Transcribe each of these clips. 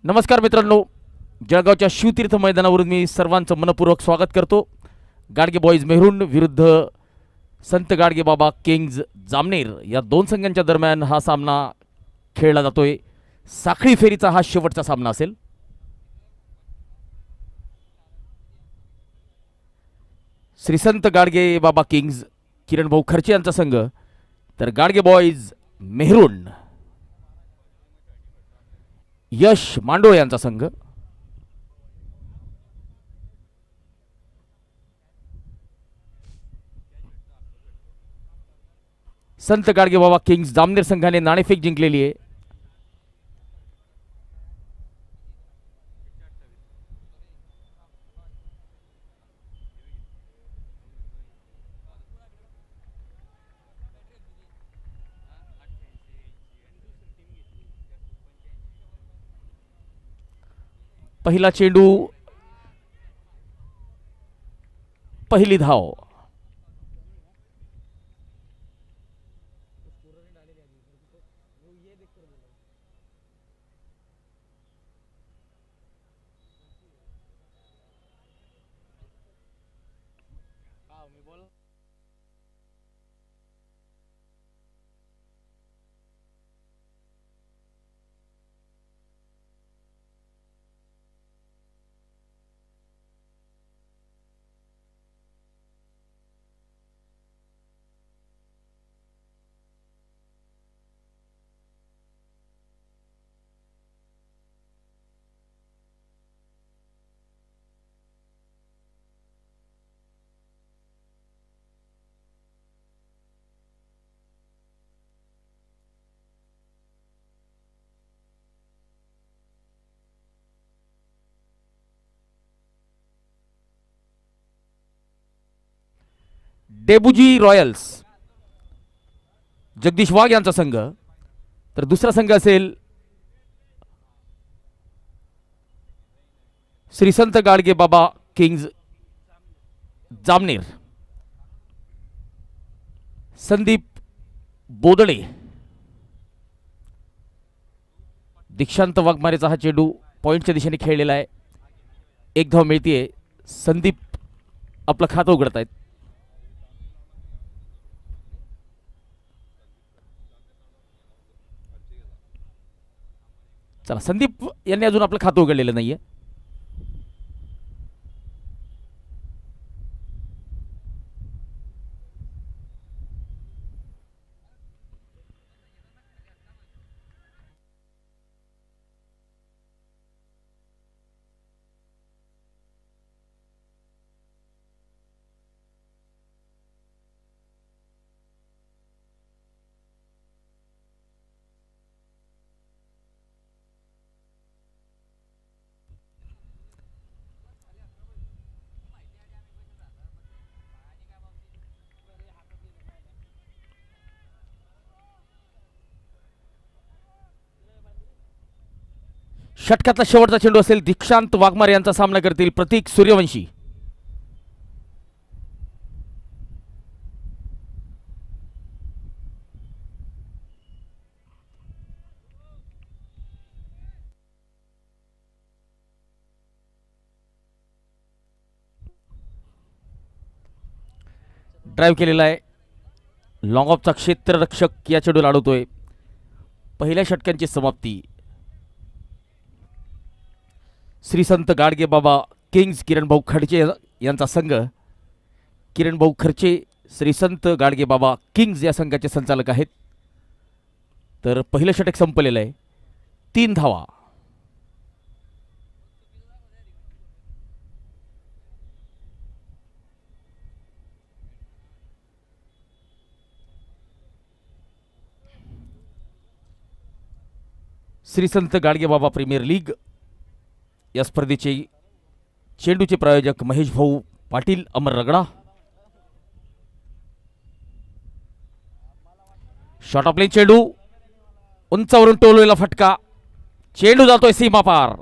नमस्कार मित्रांनो, जळगावच्या शिवतीर्थ मैदानावरून मी सर्वांचं मनपूर्वक स्वागत करतो। गाडगे बॉयज मेहरुण विरुद्ध संत गाडगे बाबा किंग्ज जामनेर या दोन संघांच्या दरम्यान हा सामना खेळला जातोय। साखळी फेरीचा हा शेवटचा सामना असेल। श्री संत गाडगे बाबा किंग्ज किरण भाऊ खर्चे यांचा संघ, तर गाडगे बॉयज मेहरुण यश मांडोळे यांचा संघ। संत गाडगे बाबा किंग्ज जामनेर संघाने नाणेफेक जिंकलेली आहे। पहिला चेंडू, पहिली धाव। डेबुजी रॉयल्स जगदीश वाघ यांचा संघ, तर दुसरा संघ असेल श्री संत गाडगे बाबा किंग्ज जामनेर संदीप बोदडे। दीक्षांत वाघमारेचा हा चेंडू पॉइंटच्या दिशेने खेळलेला आहे। एक धाव मिळतीये। संदीप आपलं खातं उघडत आहेत। चला, संदीप यांनी अजून आपलं खातं उघडलेलं नाहीये। षटकातला शेवटचा चेंडू असेल। दीक्षांत वाघमारे यांचा सामना करतील प्रतीक सूर्यवंशी। ड्राइव्ह केलेला आहे। लॉंग ऑफचा क्षेत्ररक्षक या चेंडूला अडवतोय। पहिल्या षटकांची समाप्ती। श्री संत गाडगे बाबा किंग्ज किरण भाऊ खर्चे यांचा संघ। किरण भाऊ खर्चे श्री संत गाडगे बाबा किंग्ज या संघाचे संचालक आहेत। तर पहिलं षटक संपलेलं आहे। 3 धावा। श्री संत गाडगे बाबा प्रीमियर लीग या स्पर्धेचे चेंडूचे प्रायोजक महेश भाऊ पाटील अमर रगडा। शॉट ऑफ प्ले चेंडू उंचावरून टोललेला फटका, चेंडू जातोय सीमा पार।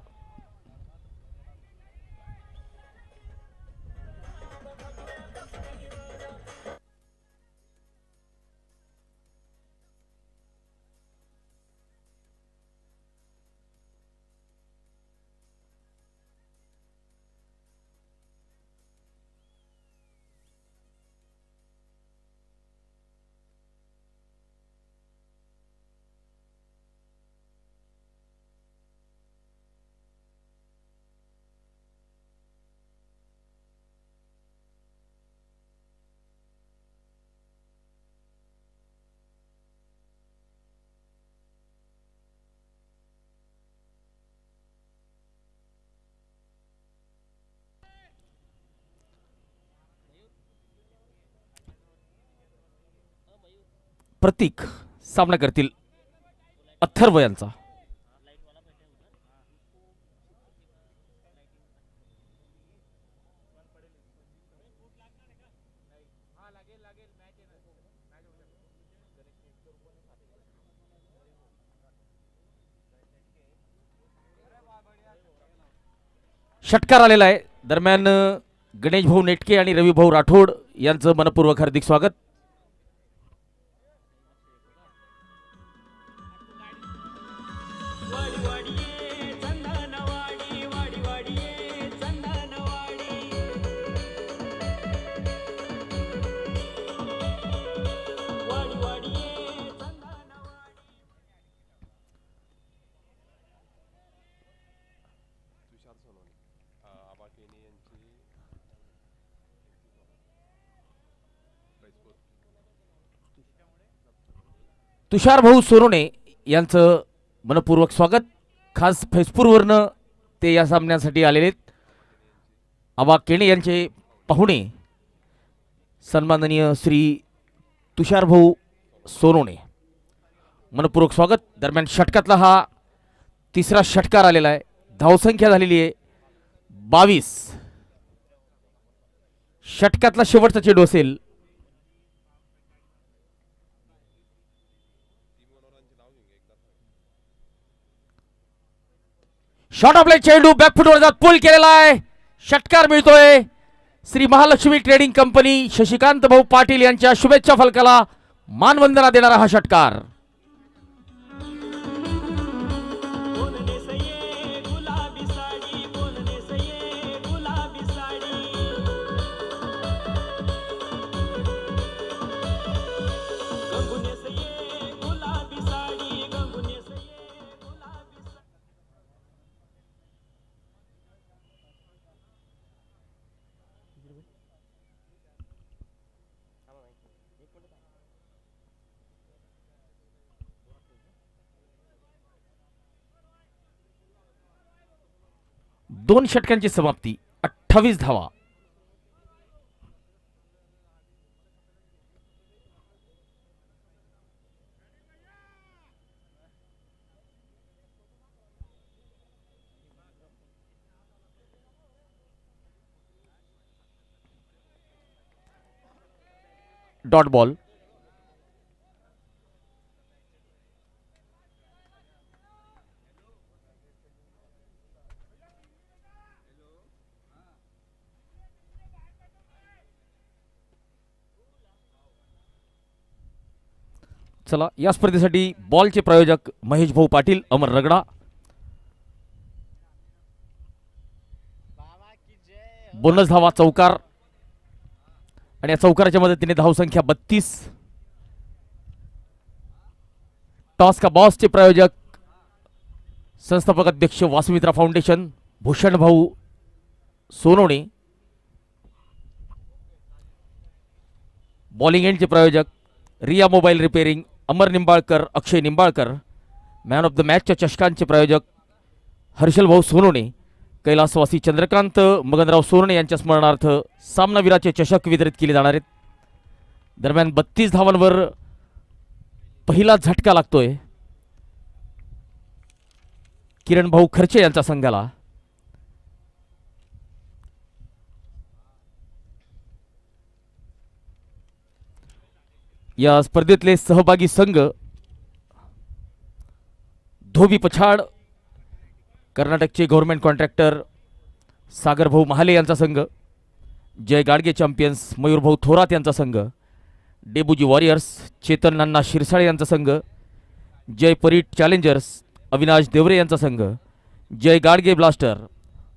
प्रतीक सामना करतील अथर्व यांचा. षटकार आलेला आहे. दरम्यान गणेश भाऊ नेटके आणि रवी भाऊ राठोड यांचं मनपूर्वक हार्दिक स्वागत. तुषार भाऊ सोरोने यांचं मनपूर्वक स्वागत. खास फैजपूरवरनं ते या सामन्यासाठी आलेले आहेत. आबा केणे यांचे पाहुणे सन्माननीय श्री तुषार भाऊ सोरोने, मनपूर्वक स्वागत. दरम्यान षटकातला हा तिसरा षटकार आलेला आहे. धावसंख्या झालेली आहे 22. षटकातला शेवटचा चेंडू असेल. शॉट आपले चेंडू बॅकफुटवर जात पूल केलेला आहे. षटकार मिळतोय. श्री महालक्ष्मी ट्रेडिंग कंपनी शशिकांत भाऊ पाटील यांच्या शुभेच्छा फलकाला मानवंदना देणारा हा षटकार. दोन षटकांची समाप्ती. 28 धावा. Dot ball. चला, या स्पर्धेसाठी बॉलचे प्रायोजक महेश भाऊ पाटील, अमर रगडा. बोनस धावा चौकार आणि या चौकाराच्या मदतीने धावसंख्या 32. टॉस का बॉसचे प्रायोजक संस्थापक अध्यक्ष वासुमित्रा फाउंडेशन भूषण भाऊ सोनोणे. बॉलिंग एंडचे प्रायोजक Riya mobile repairing Amar Nimbalkar Akshay Nimbalkar. Man of the मॅचच्या चषकांचे प्रायोजक हर्षल भाऊ सोनोणे. कैलासवासी चंद्रकांत मगनराव सोनोणे यांच्या स्मरणार्थ सामनावीराचे चषक वितरित केले जाणार आहेत. दरम्यान 32 धावांवर पहिला झटका लागतोय किरण भाऊ खर्चे यांच्या संघाला. या स्पर्धेतले सहभागी संघ धोबी पछाड कर्नाटकचे गव्हर्नमेंट कॉन्ट्रॅक्टर सागर भाऊ महाले यांचा संघ, जय गाडगे चॅम्पियन्स मयूर भाऊ थोरात यांचा संघ, डेबुजी वॉरियर्स चेतन नाना शिरसाळे यांचा संघ, जय परीट चॅलेंजर्स अविनाश देवरे यांचा संघ, जय गाडगे ब्लास्टर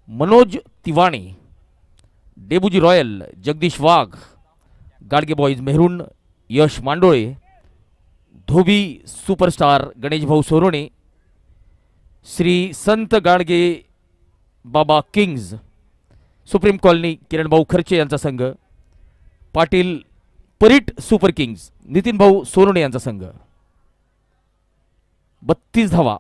मनोज तिवाणे, डेबुजी रॉयल जगदीश वाघ, गाडगे बॉईज मेहरुण यश मांडोळे, धोबी सुपरस्टार गणेश भाऊ सोरोणे, श्री संत Gadge Baba kings supreme colony किरण भाऊ खर्चे यांचा संघ, पाटील परीट सुपर किंग्ज नितीन भाऊ सोरोणे यांचा संघ. 32 धावा.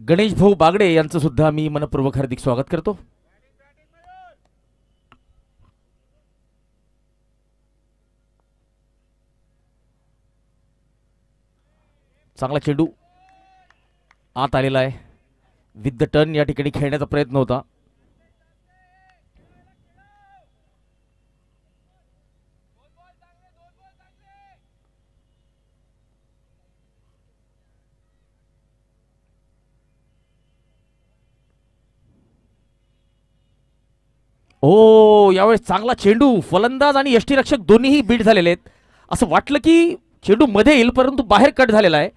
गणेश भाऊ बागडे यांचं सुद्धा मी मनपूर्वक हार्दिक स्वागत करतो. चांगला चेंडू आत आलेला आहे. विथ द टर्न या ठिकाणी खेळण्याचा प्रयत्न होता. ओ यावेळेस चांगला चेंडू, फलंदाज आणि यष्टीरक्षक दोन्हीही बीट झालेले आहेत. असं वाटलं की चेंडू मध्ये येईल परंतु बाहेर कट झालेला आहे.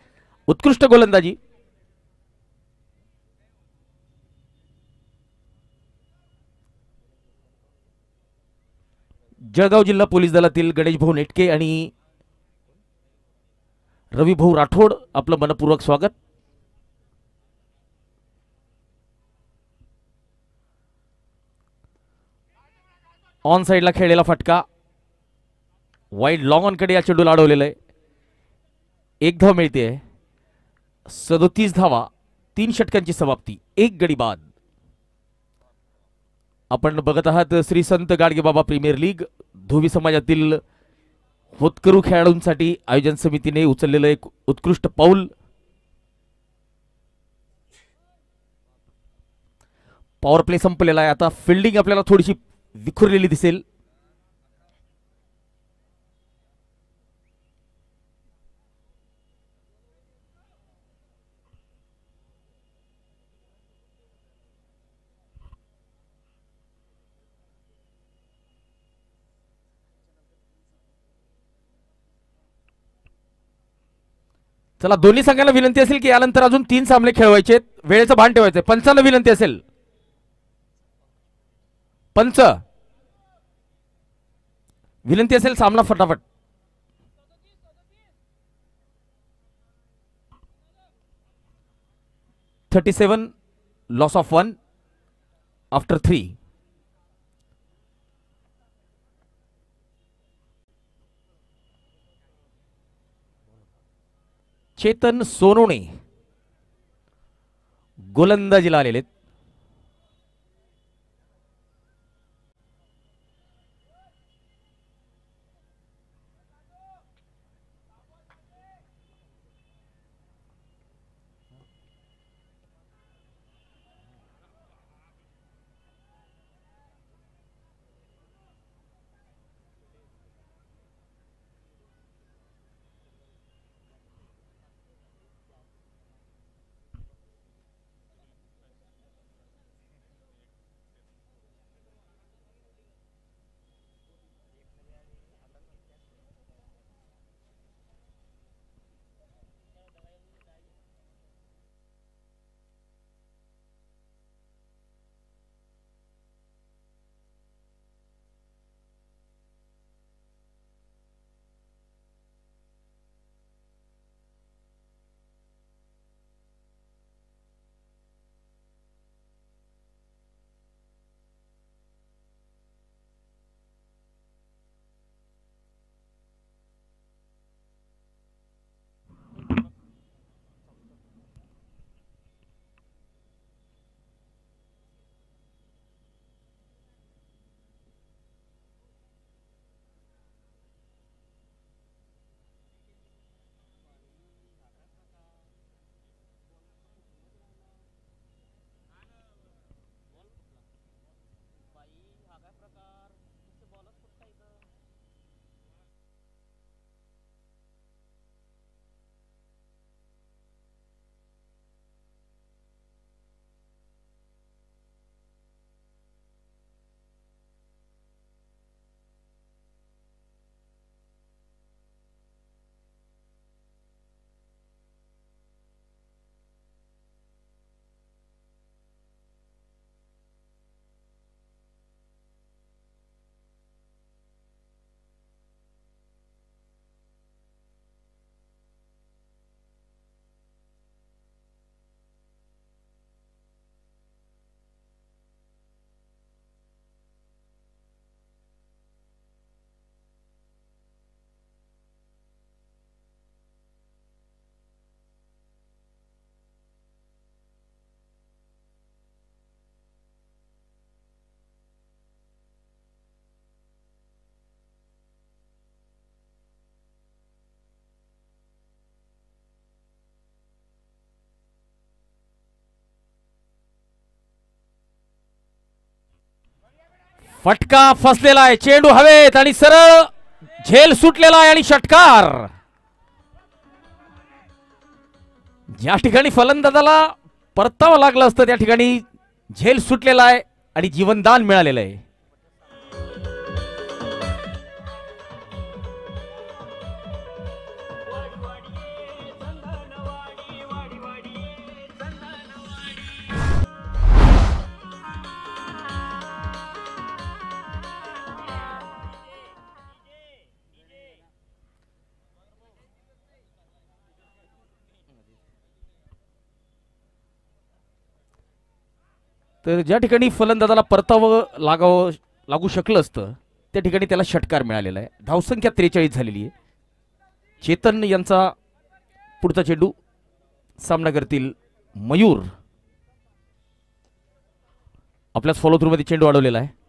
उत्कृष्ट गोलंदाजी. जळगाव जिल्हा पोलीस दलातील गणेश भाऊ नेटके आणि रवी भाऊ राठोड आपलं मनपूर्वक स्वागत. ऑन साइडला खेळलेला फटका, वाईड लॉंग ऑन कडे या चेंडूला अडवलेलं आहे. एक धाव मिळते. 37 धावा, 3 षटकांची समाप्ती, 1 गडी बाद. आपण बघत आहात श्री संत गाडगेबाबा प्रीमियर लीग. धोबी समाजातील होतकरू खेळाडूंसाठी आयोजन समितीने उचललेलं एक उत्कृष्ट पाऊल. पॉवर प्ले संपलेला आहे. आता फिल्डिंग आपल्याला थोडीशी विखुरलेली दिसेल. चला, दोन्ही संघांना विनंती असेल की यानंतर अजून 3 सामने खेळवायचे. वेळेचं भान ठेवायचंय. पंचांना विनंती असेल. पंच विनंती असेल, सामना फटाफट. $37 लॉस ऑफ 1 आफ्टर 3. चेतन सोनोने गोलंदाजीला आलेले. फटका फसलेला आहे, चेंडू हवेत आणि सरळ झेल सुटलेला आहे आणि षटकार. ज्या ठिकाणी फलंदाजाला परतावं लागलं असतं त्या ठिकाणी झेल सुटलेला आहे आणि जीवनदान मिळालेलं आहे. तर ज्या ठिकाणी फलंदाजाला परतावं लागू शकलं असतं त्या ठिकाणी त्याला षटकार मिळालेला आहे. धावसंख्या 43 झालेली आहे. चेतन यांचा पुढचा चेंडू सामना करतील मयूर. आपल्याच फॉलो थ्रू मध्ये चेंडू अडवलेला आहे.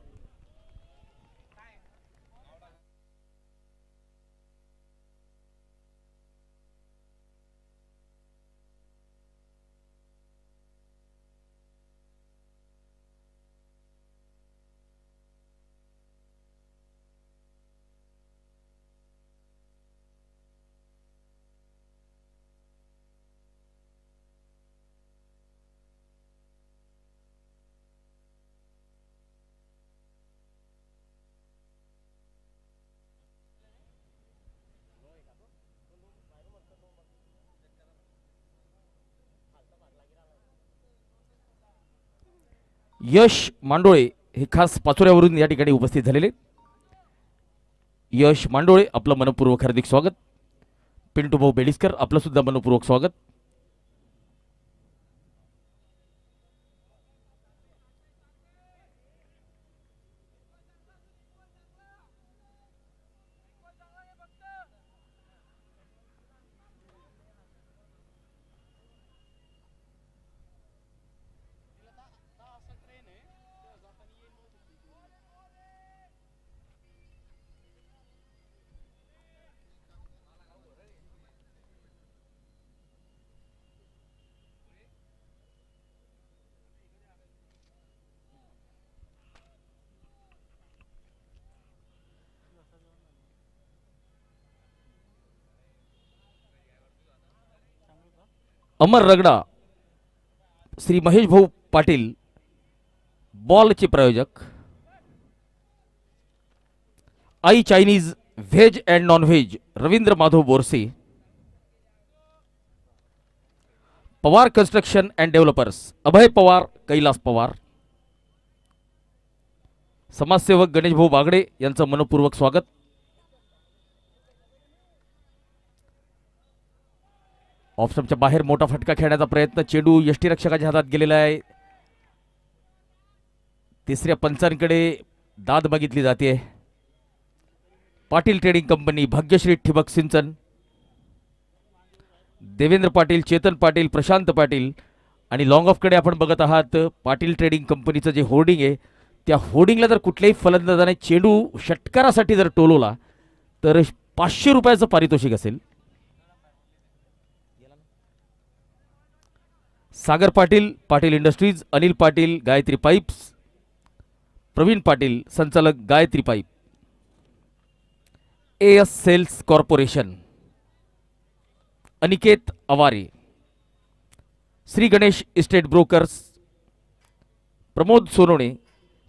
यश मांडोळे हे खास पाचोऱ्यावरून या ठिकाणी उपस्थित झालेले. यश मांडोळे आपलं मनपूर्वक हार्दिक स्वागत. पिंटू भाऊ बेडिस्कर आपलं सुद्धा मनपूर्वक स्वागत. अमर रगडा श्री महेश भाऊ पाटील बॉलचे प्रायोजक. Aai Chinese veg and non veg Ravindra Madhav Borse. Pawar construction and developers Abhay Pawar Kailas Pawar. समाजसेवक गणेश भाऊ बागडे यांचं मनपूर्वक स्वागत. ऑफस्टंपच्या बाहेर मोठा फटका खेळण्याचा प्रयत्न, चेंडू यष्टीरक्षकाच्या हातात गेलेला आहे. तिसऱ्या पंचांकडे दाद मागितली जाते. पाटील ट्रेडिंग कंपनी, भाग्यश्री ठिबक सिंचन, देवेंद्र पाटील, चेतन पाटील, प्रशांत पाटील आणि लॉंग ऑफकडे आपण बघत आहात. पाटील ट्रेडिंग कंपनीचं जे होर्डिंग आहे त्या होर्डिंगला जर कुठल्याही फलंदाजाने चेंडू षटकारासाठी जर टोलवला तर 500 रुपयाचं पारितोषिक असेल. सागर पाटील, पाटील इंडस्ट्रीज, अनिल पाटील, गायत्री पाइप्स, प्रवीण पाटील संचालक Gayatri pipe, AS sales corporation, Aniket Aware, Shri Ganesh estate brokers, Pramod Sonone,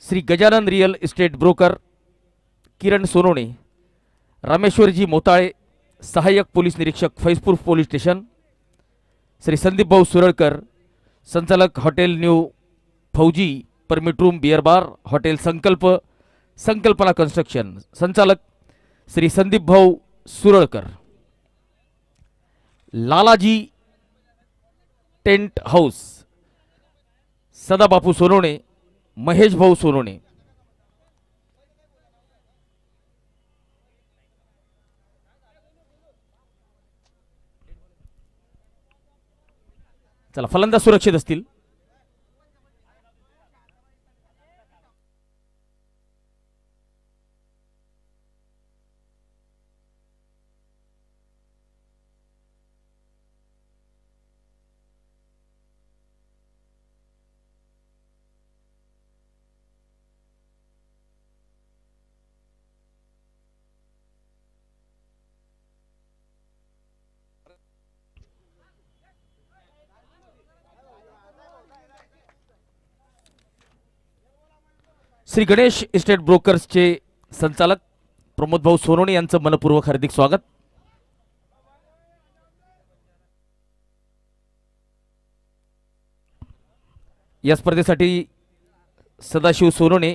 Shri Gajanan real estate broker, Kiran Sonone, Rameshwarji Motale सहाय्यक पोलीस निरीक्षक फैजपूर पोलीस स्टेशन, श्री संदीप भाऊ सुरळकर संचालक hotel new Fauji permit room beer bar, hotel Sankalpana construction संचालक श्री संदीप भाऊ सुरळकर, लालाजी टेंट हाऊस सदाबापू सोनोणे, महेश भाऊ सोनोणे. चला फलंदाज सुरक्षित असतील. श्री गणेश इस्टेट ब्रोकर्सचे संचालक प्रमोद भाऊ सोनवणे यांचं मनपूर्वक हार्दिक स्वागत. या स्पर्धेसाठी सदाशिव सोनवणे,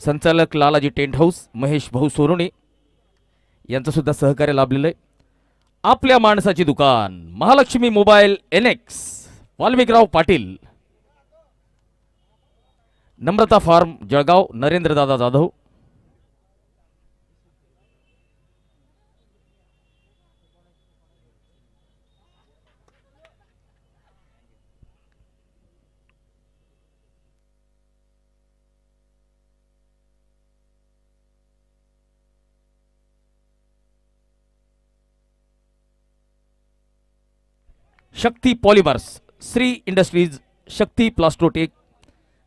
संचालक लालाजी टेंट हाऊस, महेश भाऊ सोनवणे यांचं सुद्धा सहकार्य लाभलेलं आहे. आपल्या माणसाची दुकान महालक्ष्मी मोबाईल NX, वाल्मिकराव पाटील, नम्रता फार्म जळगाव, नरेंद्र दादा जाधव. शक्ती पॉलिमर्स, श्री इंडस्ट्रीज, शक्ती प्लास्टोटेक,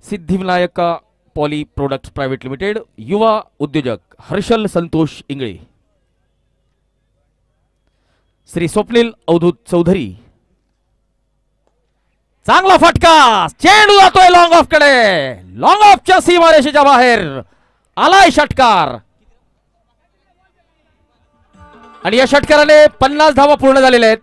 Siddhivinayaka poly products private limited, युवा उद्योजक हर्षल संतोष इंगळे, श्री स्वप्नील अवधूत चौधरी. चांगला फटका, चेंडू जातोय लॉंग ऑफ कडे, लॉंग ऑफच्या सीमारेषेच्या बाहेर आलाय षटकार आणि या षटकाराने 50 धावा पूर्ण झालेल्या आहेत.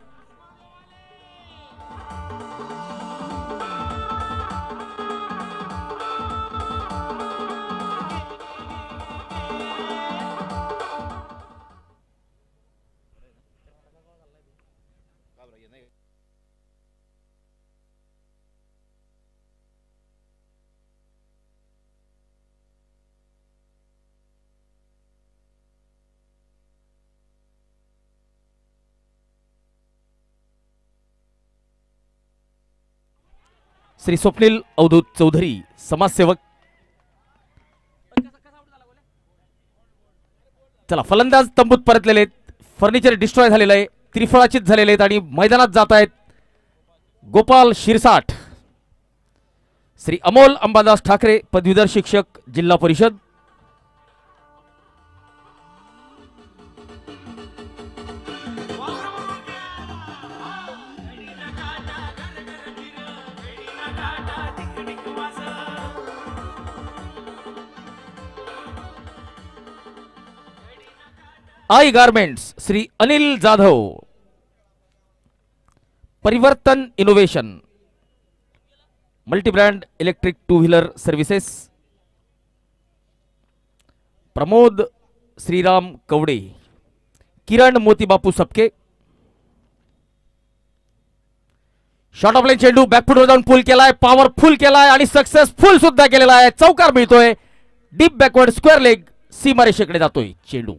श्री स्वप्नील अवधूत चौधरी, समाजसेवक. चला, फलंदाज तंबूत परतलेले आहेत, फर्निचर डिस्ट्रॉय झालेलं आहे, त्रिफळाचित झालेले आहेत आणि मैदानात जात आहेत गोपाल शिरसाठ, श्री अमोल अंबादास ठाकरे, पदवीधर शिक्षक, Zilla Parishad. Aai garments, Shri Anil Jadhav, Parivartan innovation, multibrand electric two wheeler services, Pramod Shriram Kawade, Kiran Motibapu Sapke. Short of line चेंडू बॅकफुटवर जाऊन पुल केलाय, पॉवरफुल केलाय आणि सक्सेसफुल सुद्धा केलेला आहे. चौकार मिळतोय, डीप बॅकवर्ड स्क्वेअर लेग, सीमारेषेकडे जातोय चेंडू.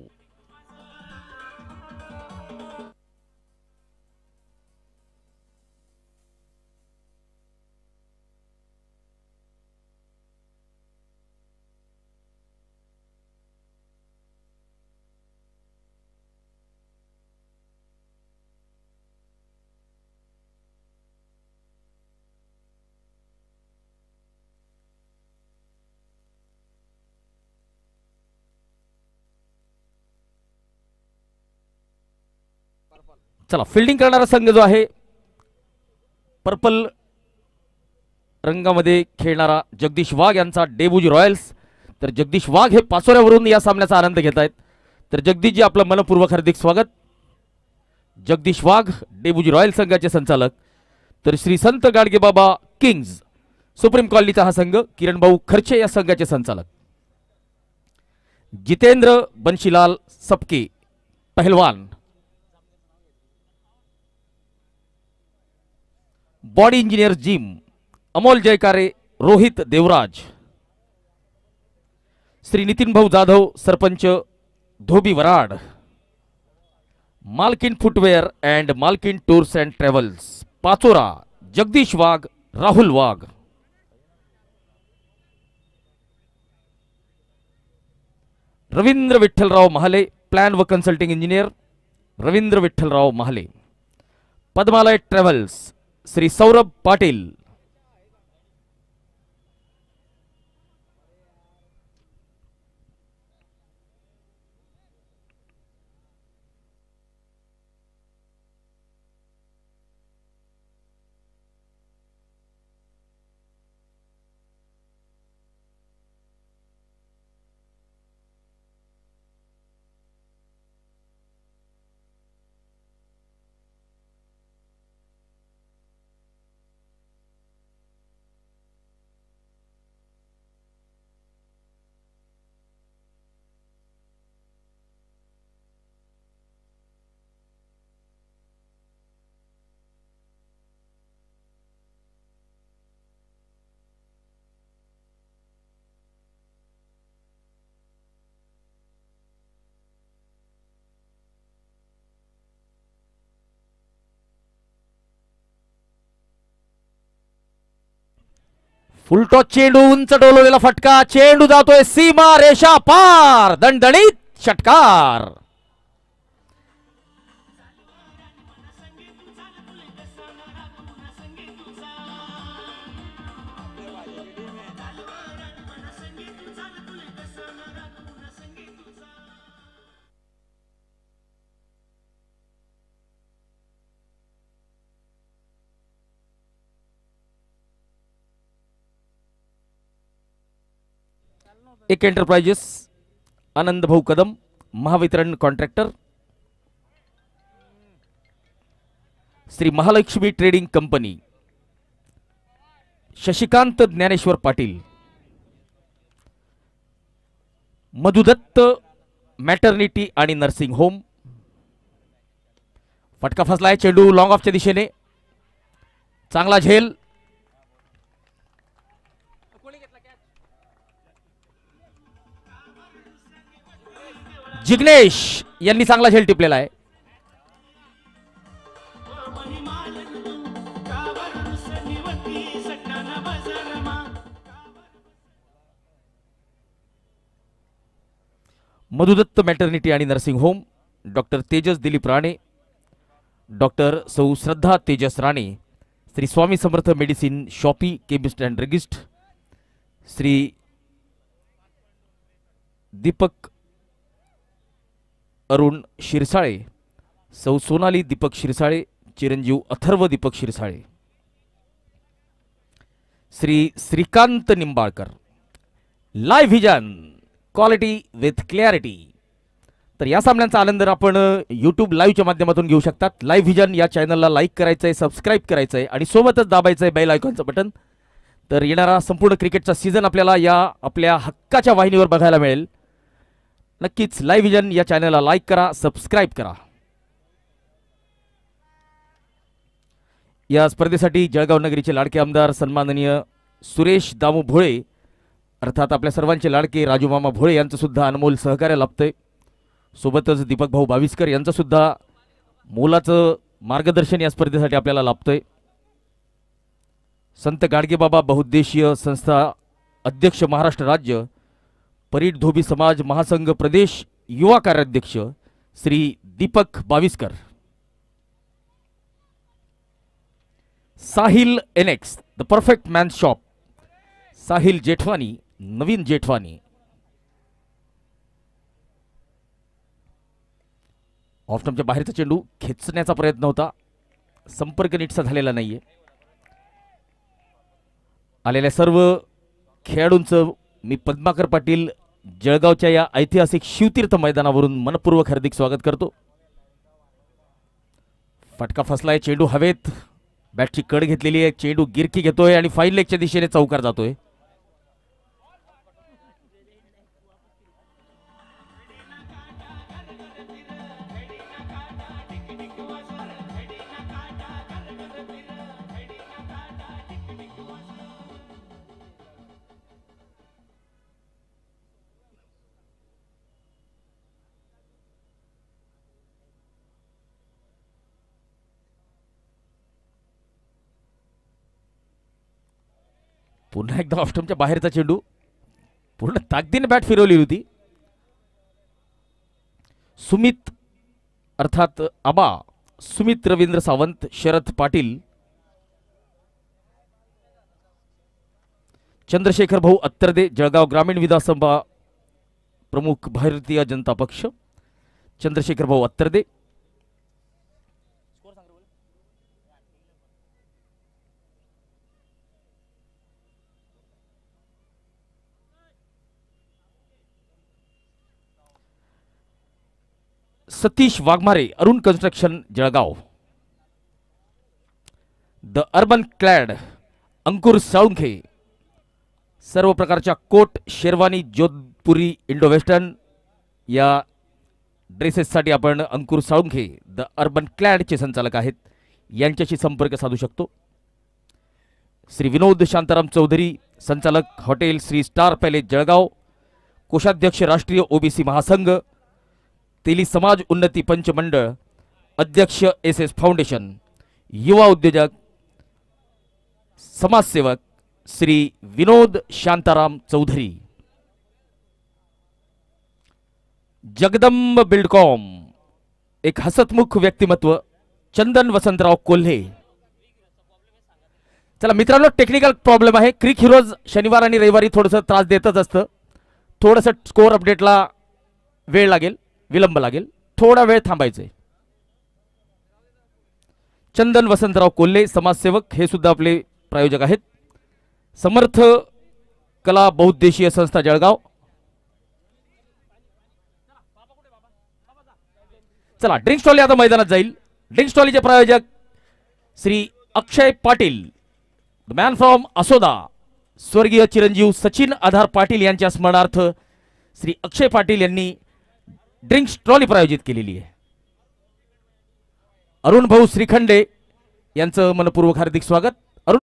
चला, फिल्डिंग करणारा संघ जो आहे पर्पल रंगामध्ये खेळणारा जगदीश वाघ यांचा डेबुजी रॉयल्स. तर जगदीश वाघ हे पाचोऱ्यावरून या सामन्याचा आनंद घेत आहेत. तर जगदीशजी, आपलं मनपूर्वक हार्दिक स्वागत. जगदीश वाघ डेबुजी रॉयल संघाचे संचालक. तर श्री संत गाडगेबाबा किंग्ज सुप्रीम कॉलनीचा हा संघ, किरण भाऊ खर्चे या संघाचे संचालक. जितेंद्र बंशीलाल सपके पहलवान, बॉडी इंजिनियर जिम, अमोल जयकारे, Rohit Devraj. Shri Nitin Bhau Jadhav sarpanch Dhobi Varad, Malkin footwear and Malkin tours and travels Pachora, Jagdish Wagh, Rahul Wagh. Ravindra Vitthalrao Mahale, plan व consulting engineer Ravindra Vitthalrao Mahale. Padmalaya travels Shri Saurabh Patil. Full toss चेंडू, उंच डोलवलेला फटका, चेंडू जातोय सीमा रेषा पार, दणदणीत षटकार. एक enterprises, Anand Bhau Kadam, Mahavitaran contractor, Shri Mahalaxmi trading company, Shashikant Dnyaneshwar Patil, Madhudatta maternity आणि नर्सिंग होम. फटका फसलाय, चेंडू लॉंग ऑफच्या दिशेने, चांगला झेल. जिग्नेश यांनी चांगला झेल टिपलेला आहे. मधुदत्त मॅटर्निटी आणि nursing home, doctor Tejas Dilip Rane, doctor Sau Shraddha Tejas Rane, Shri Swami Samarth medicine shoppe chemist and druggist, Shri Deepak Arun Shirsale, Sau Sonali Deepak Shirsale, चिरंजीव Atharva Deepak Shirsale, Shri Shrikant Nimbalkar. Live vision, quality with clarity. तर या सामन्यांचा आनंद आपण यूट्यूब लाईव्हच्या माध्यमातून घेऊ शकतात. लाईव्ह व्हिजन या चॅनलला लाईक करायचं आहे, सबस्क्राईब करायचं आहे आणि सोबतच दाबायचं आहे बेल आयकॉनचं बटन. तर येणारा संपूर्ण क्रिकेटचा सीझन आपल्याला या आपल्या हक्काच्या वाहिनीवर बघायला मिळेल. नक्कीच लाईव्ह व्हिजन या चॅनलला लाईक करा, सबस्क्राईब करा. या स्पर्धेसाठी जळगाव नगरीचे लाडके आमदार सन्माननीय सुरेश दामू भोळे अर्थात आपल्या सर्वांचे लाडके राजू मामा भोळे यांचं सुद्धा अनमोल सहकार्य लाभतंय. सोबतच दीपक भाऊ बाविस्कर यांचं सुद्धा मोलाचं मार्गदर्शन या स्पर्धेसाठी आपल्याला लाभतंय. संत गाडगेबाबा बहुउद्देशीय संस्था अध्यक्ष महाराष्ट्र राज्य, परीट धोबी समाज महासंघ प्रदेश युवा कार्याध्यक्ष Shri Deepak Baviskar. Sahil annex the perfect man shop, Sahil Jethwani, Naveen Jethwani. ऑफस्टंपच्या बाहेरचा चेंडू खेचण्याचा प्रयत्न होता, संपर्क नीटसा झालेला नाहीये. आलेल्या सर्व खेळाडूंचं मी पद्माकर पाटील जळगावच्या या ऐतिहासिक शिवतीर्थ मैदानावरून मनपूर्वक हार्दिक स्वागत करतो. फटका फसलाय, चेंडू हवेत, बॅटची कड घेतलेली आहे, चेंडू गिरकी घेतोय आणि फाईन लेगच्या दिशेने चौकार जातोय. पुन्हा एकदा ऑफस्टंपच्या बाहेरचा चेंडू, पूर्ण ताकदीने बॅट फिरवली होती. सुमित अर्थात आबा सुमित रवींद्र सावंत, शरद पाटील, चंद्रशेखर भाऊ अत्तरदे जळगाव ग्रामीण विधानसभा प्रमुख Bharatiya Janata Paksha, Chandrashekhar Bhau Attarde. Satish Waghmare Arun construction Jalgaon. The urban clad Ankur Salunkhe, सर्व प्रकारच्या coat sherwani Jodhpuri indo western या ड्रेसेससाठी आपण अंकुर साळुंखे द अर्बन क्लॅडचे संचालक आहेत, यांच्याशी संपर्क साधू शकतो. श्री विनोद शांताराम चौधरी संचालक hotel Shri star palace Jalgaon, कोषाध्यक्ष राष्ट्रीय ओबीसी महासंघ, तेली समाज उन्नती पंच मंडळ, अध्यक्ष एस एस फाउंडेशन, युवा उद्योजक, समाजसेवक श्री विनोद शांताराम चौधरी. जगदंब बिल्डकॉम एक हसतमुख व्यक्तिमत्व चंदन वसंतराव कोल्हे. चला मित्रांनो, टेक्निकल प्रॉब्लेम आहे. क्रिक हिरोज शनिवार आणि रविवारी थोडंसं त्रास देतच असतं. थोडंसं स्कोअर अपडेटला वेळ लागेल, विलंब लागेल, थोडा वेळ थांबायचे. चंदन वसंतराव कोल्हे समाजसेवक हे सुद्धा आपले प्रायोजक आहेत. समर्थ कला बहुउद्देशीय संस्था जळगाव. चला ड्रिंक्स ट्रॉली आता मैदानात जाईल. ड्रिंक्स ट्रॉलीचे प्रायोजक Shri Akshay Patil, the man from Asoda. स्वर्गीय चिरंजीव सचिन आधार पाटील यांच्या स्मरणार्थ श्री अक्षय पाटील यांनी ड्रिंक्स ट्रॉली प्रायोजित केलेली आहे. अरुण भाऊ श्रीखंडे यांचं मनपूर्वक हार्दिक स्वागत. अरुण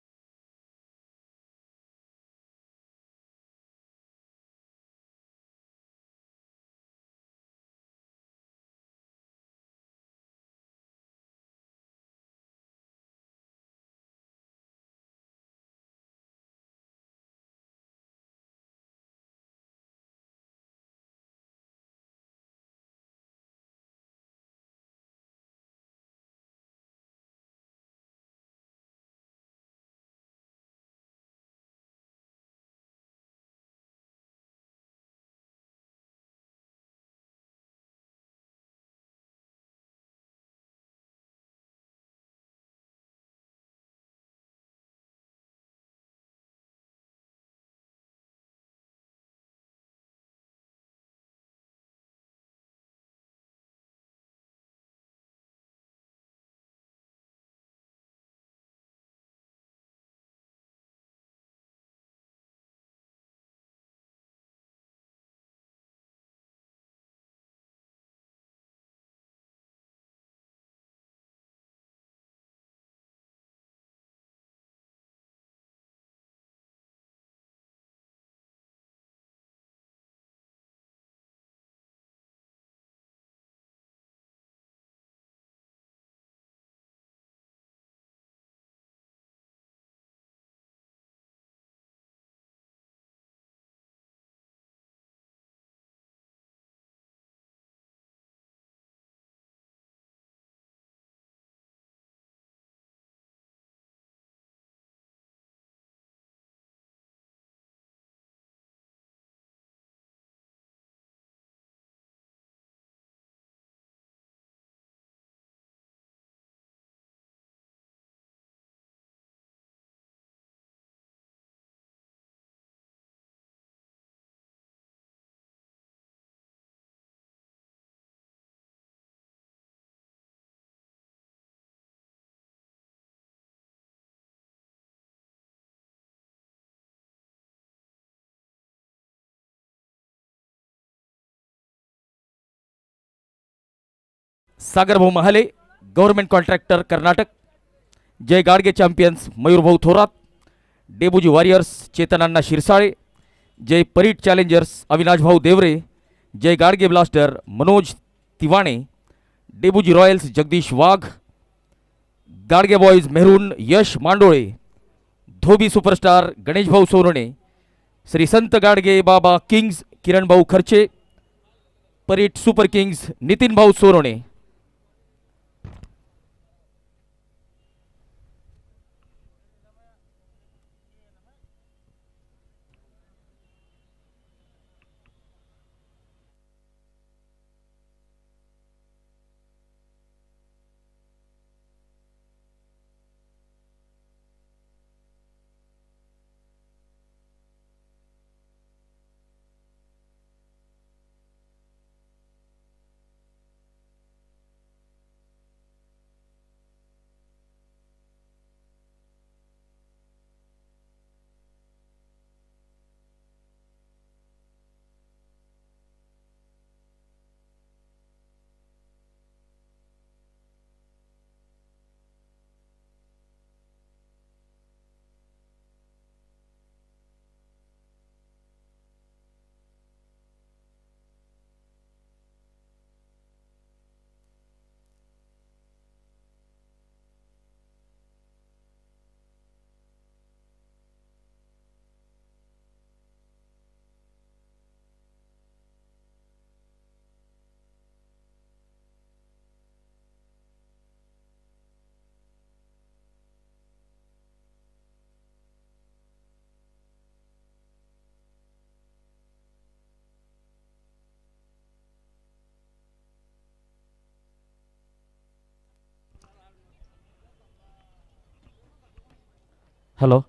सागर भाऊ महाले गव्हर्नमेंट कॉन्ट्रॅक्टर कर्नाटक. जय गाडगे चॅम्पियन्स मयूर भाऊ थोरात. डेबुजी वॉरियर्स चेतनांना शिरसाळे. जय परीट चॅलेंजर्स अविनाश भाऊ देवरे. जय गाडगे ब्लास्टर मनोज तिवाणे. डेबुजी रॉयल्स जगदीश वाघ. गाडगे बॉयज मेहरून यश मांडोळे. धोबी सुपरस्टार गणेश भाऊ सोनवणे. श्री संत गाडगे बाबा किंग्स किरण भाऊ खर्चे. परीट सुपर किंग्स नितीन भाऊ सोनवणे. हॅलो.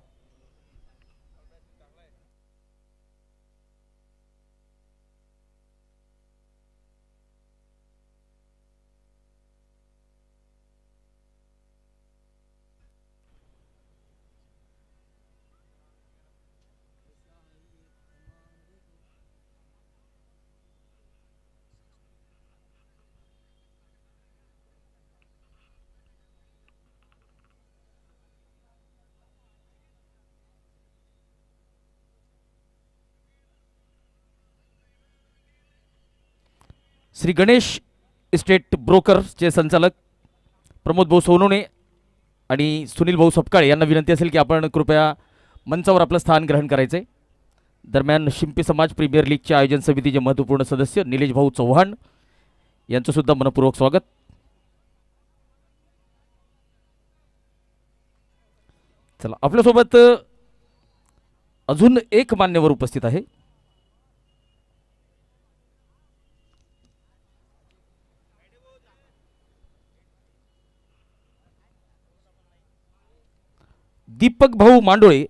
श्री गणेश इस्टेट ब्रोकरचे संचालक प्रमोद भाऊ सोनवणे आणि सुनील भाऊ सपकाळे यांना विनंती असेल की आपण कृपया मंचावर आपलं स्थान ग्रहण करायचे. दरम्यान शिंपी समाज प्रीमियर लीगच्या आयोजन समितीचे महत्त्वपूर्ण सदस्य निलेश भाऊ चव्हाण यांचं सुद्धा मनपूर्वक स्वागत. चला, आपल्यासोबत अजून एक मान्यवर उपस्थित आहे. दीपक भाऊ मांडोळे.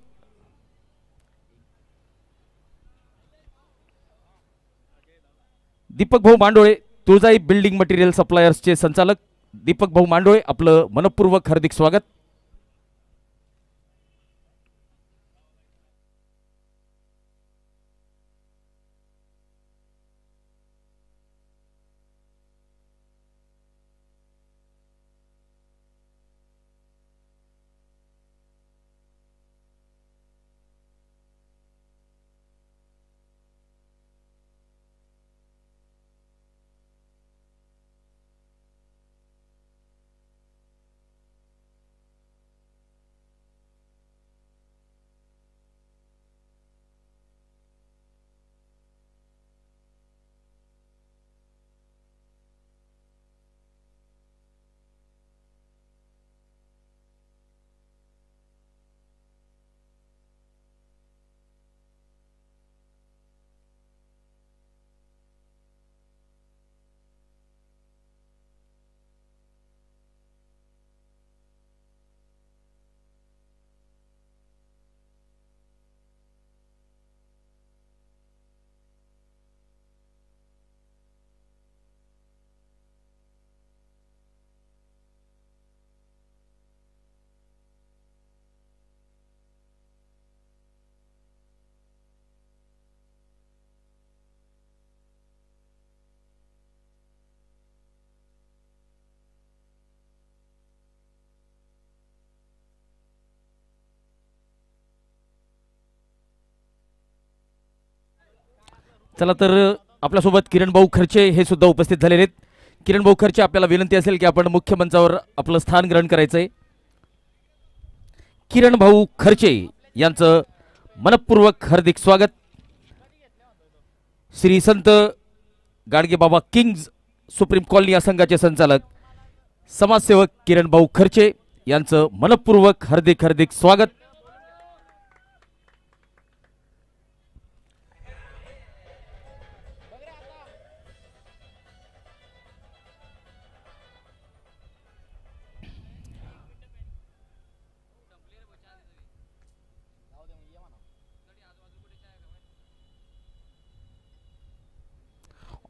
दीपक भाऊ मांडोळे तुळजाई बिल्डिंग मटेरियल सप्लायर्सचे संचालक दीपक भाऊ मांडोळे, आपलं मनपूर्वक हार्दिक स्वागत. चला तर आपल्यासोबत किरण भाऊ खर्चे हे सुद्धा उपस्थित झालेले आहेत. किरण भाऊ खर्चे, आपल्याला विनंती असेल की आपण मुख्य मंचावर आपलं स्थान ग्रहण करायचंय. किरण भाऊ खर्चे यांचं मनपूर्वक हार्दिक स्वागत. श्री संत Gadge Baba kings supreme colony या संघाचे संचालक समाजसेवक किरण भाऊ खर्चे यांचं मनपूर्वक हार्दिक हार्दिक स्वागत.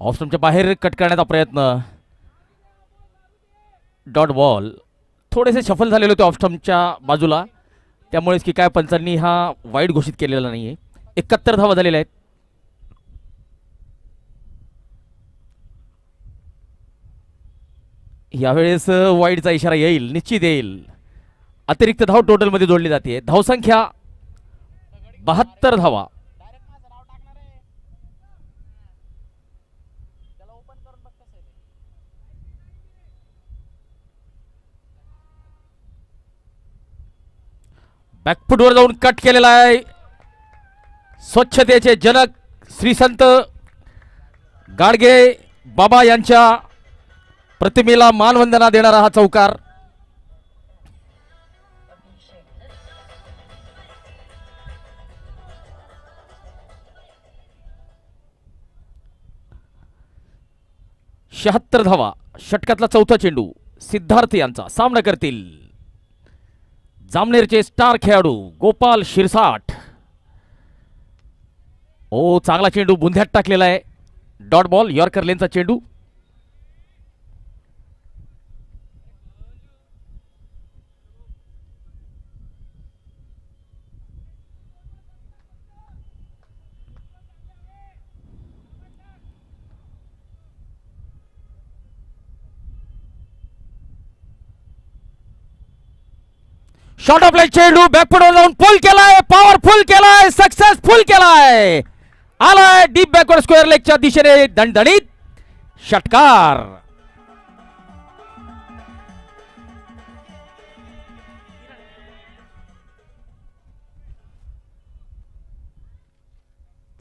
ऑफस्टंपच्या बाहेर कट करण्याचा प्रयत्न, डॉट बॉल. थोडेसे शफल झालेले होते ऑफस्टंपच्या बाजूला, त्यामुळेच की काय पंचांनी हा वाईड घोषित केलेला नाहीये. 71 धावा झालेल्या आहेत. यावेळेस वाईडचा इशारा येईल, निश्चित येईल. अतिरिक्त धाव टोटल मध्ये जोडली जाते. धावसंख्या 72 धावा. बॅकफुटवर जाऊन कट केलेला आहे. स्वच्छतेचे जनक श्री संत गाडगे बाबा यांच्या प्रतिमेला मानवंदना देणारा हा चौकार. शहात्तर धावा. षटकातला चौथा चेंडू सिद्धार्थ यांचा. सामना करतील जामनेरचे स्टार खेळाडू गोपाल शिरसाट. ओ चांगला चेंडू बुंध्यात टाकलेला आहे. डॉट बॉल यॉर्कर लेनचा चेंडू. शॉर्ट ऑफ लाईन चेंडू बॅकवर्ड जाऊन पुल केलाय. पॉवरफुल केलाय. सक्सेसफुल केलाय. आलाय डीप बॅकवर्ड स्क्वेअर लेगच्या दिशेने दणदणीत षटकार.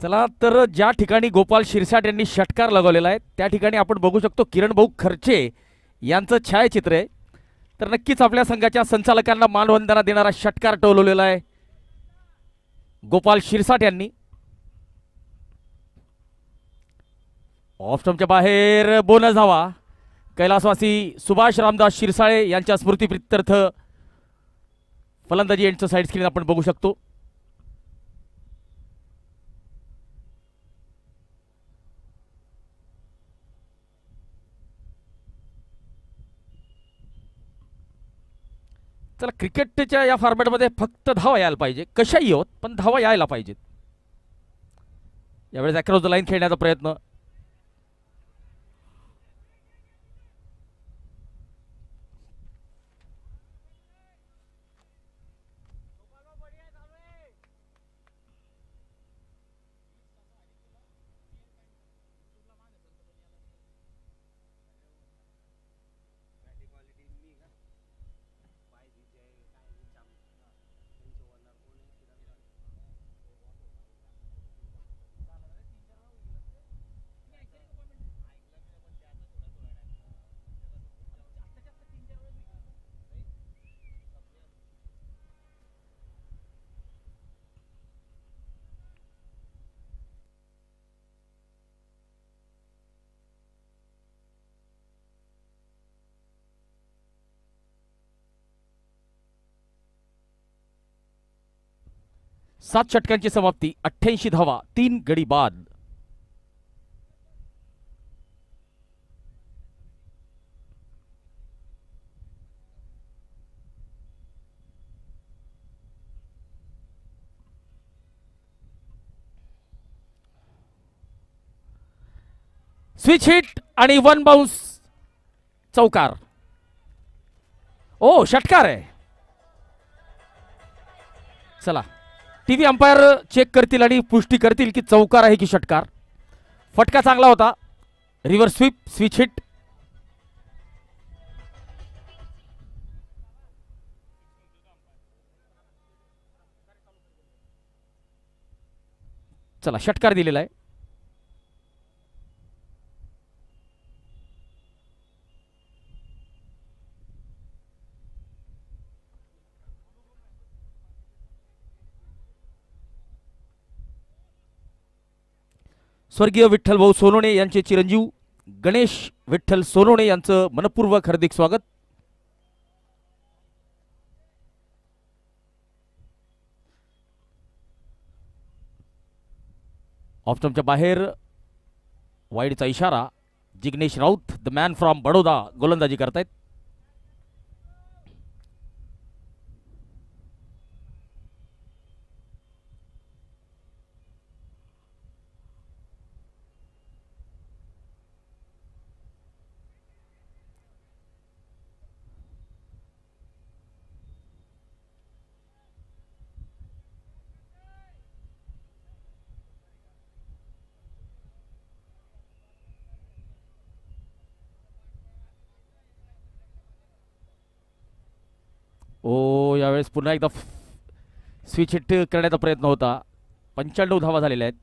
चला तर ज्या ठिकाणी गोपाल शिरसाट यांनी षटकार लगवलेला आहे त्या ठिकाणी आपण बघू शकतो किरण भाऊ खर्चे यांचं छायाचित्र आहे. तर नक्कीच आपल्या संघाच्या संचालकांना मानवंदना देणारा षटकार टोलवलेला आहे गोपाल शिरसाट यांनी. ऑफ स्टंपच्या बाहेर बोनस धावा. कैलासवासी सुभाष रामदास शिरसाळे यांच्या स्मृतीप्रित्यर्थ फलंदाजी एंडचं साईड स्क्रीन आपण बघू शकतो. चला क्रिकेटच्या या फॉर्मॅटमध्ये फक्त धावा यायला पाहिजे. कशाही होत पण धावा यायला पाहिजेत. यावेळेस अक्रॉस द लाईन खेळण्याचा प्रयत्न. सात षटकांची समाप्ती. 88 धावा 3 गडी बाद. स्विच हिट आणि वन बाउन्स चौकार. ओ षटकार आहे. चला टीव्ही अंपायर चेक करतील आणि पुष्टी करतील की चौकार आहे की षटकार. फटका चांगला होता. Reverse sweep switch hit. चला षटकार दिलेला आहे. स्वर्गीय विठ्ठल भाऊ सोनवणे यांचे चिरंजीव गणेश विठ्ठल सोनवणे यांचं मनपूर्वक हार्दिक स्वागत. ऑफ स्टंपच्या बाहेर वाईडचा इशारा. Jignesh Raut the man from Baroda गोलंदाजी करतायत. ओ यावेळेस पुन्हा एकदा स्विच हिट करण्याचा प्रयत्न होता. 95 धावा झालेल्या आहेत.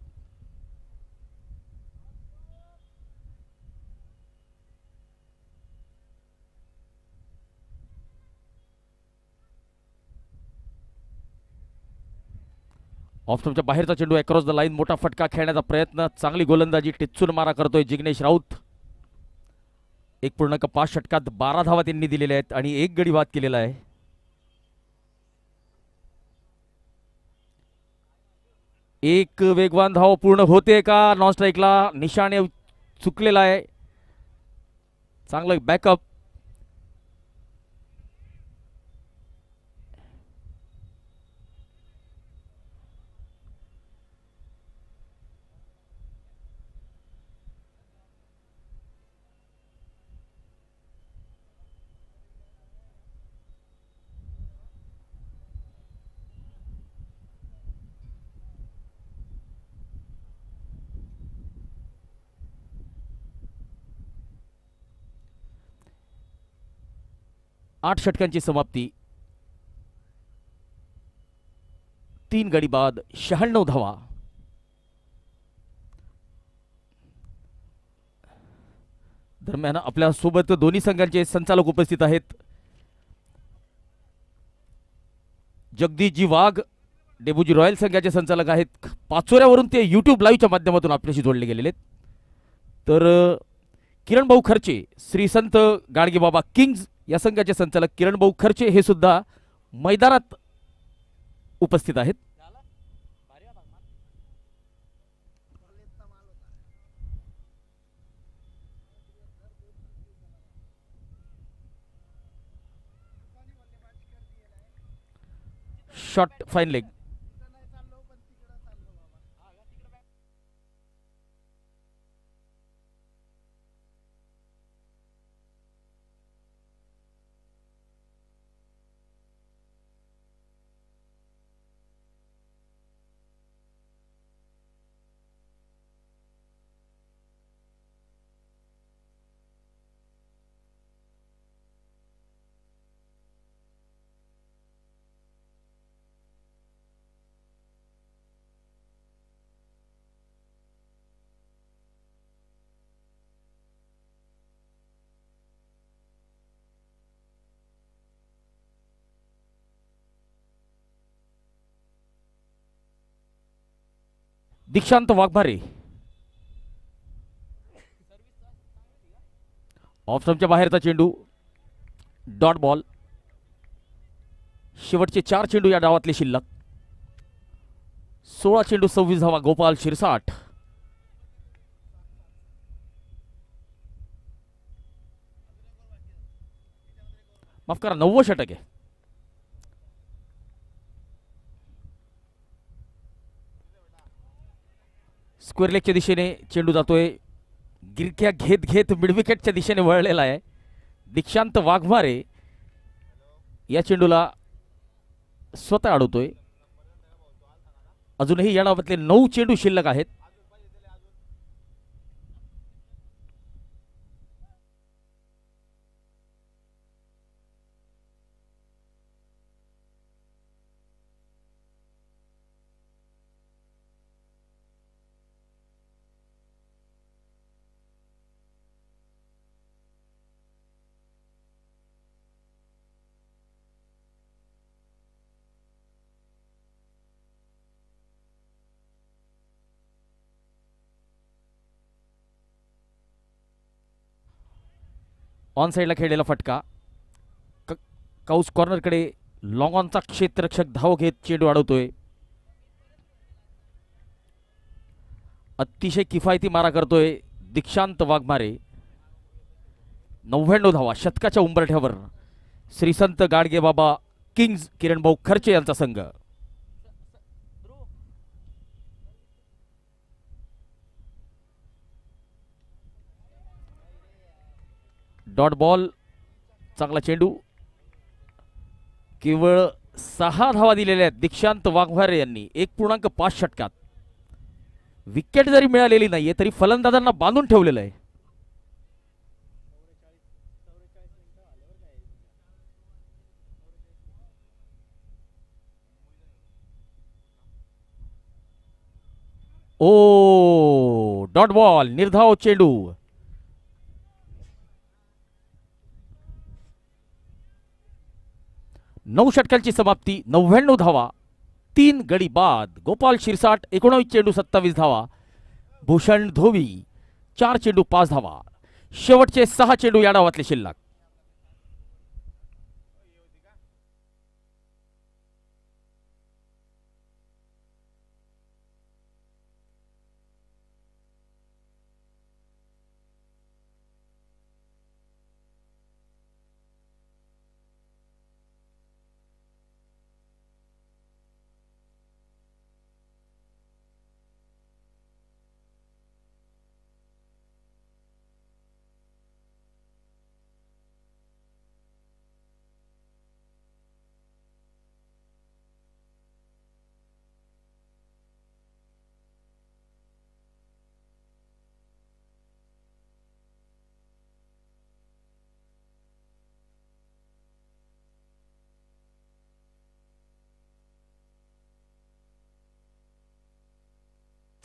ऑफ स्टंपच्या बाहेरचा चेंडू अक्रॉस द लाईन. मोठा फटका खेळण्याचा प्रयत्न. चांगली गोलंदाजी टिच्चून मारा करतोय जिग्नेश राऊत. 1.5 षटकात 12 धावा त्यांनी दिलेल्या आहेत आणि 1 गडी बाद केलेला आहे. एक वेगवान धाव पूर्ण होते का? नॉन स्ट्राईकला निशाणे चुकलेला आहे. चांगलं बॅकअप. आठ षटकांची समाप्ती. 3 गडी बाद 96 धावा. दरम्यान आपल्या सोबत दोन्ही संघांचे संचालक उपस्थित आहेत. जगदीशजी वाघ डेबूजी रॉयल संघाचे संचालक आहेत. पाचोऱ्यावरून ते यूट्यूब लाईव्हच्या माध्यमातून आपल्याशी जोडले गेलेले आहेत. तर किरण भाऊ खर्चे श्री संत गाडगेबाबा किंग्ज या संघाचे संचालक किरण भाऊ खर्चे हे सुद्धा मैदानात उपस्थित आहेत. Shot fine leg. दीक्षांत वाघमारे ऑफ स्टंपच्या बाहेरचा चेंडू. Dot ball. शेवटचे 4 चेंडू या डावातले शिल्लक. 16 चेंडू 26 धावा. गोपाल शिरसाट. माफ करा 90 षटक आहे. स्क्वेअर लेगच्या दिशेने चेंडू जातोय. गिरक्या घेत घेत मिडविकेटच्या दिशेने वळलेला आहे. दीक्षांत वाघमारे या चेंडूला स्वतः अडवतोय. अजूनही या डावातले 9 चेंडू शिल्लक आहेत. ऑन साइडला खेळलेला फटका. काउस कॉर्नरकडे लॉंग ऑनचा क्षेत्ररक्षक धाव घेत चेंडू अडवतोय. अतिशय किफायती मारा करतोय दीक्षांत वाघमारे. 99 धावा शतकाच्या उंबरठ्यावर श्रीसंत गाडगेबाबा किंग्ज किरण भाऊ खर्चे यांचा संघ. Dot ball. चांगला चेंडू. केवळ 6 धावा दिलेल्या आहेत दीक्षांत वाघमारे यांनी 1.5 षटकात. विकेट जरी मिळालेली नाहीये तरी फलंदाजांना बांधून ठेवलेलं आहे. O dot ball. निर्धाव चेंडू. नऊ षटकांची समाप्ती. 99 धावा 3 गडी बाद. गोपाल शिरसाट 19 चेंडू 27 धावा. भूषण धोवी 4 चेंडू 5 धावा. शेवटचे 6 चेंडू या डावातले शिल्लक.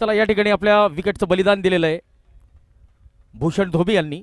चला या ठिकाणी आपल्या विकेटचं बलिदान दिलेलं आहे भूषण धोबी यांनी.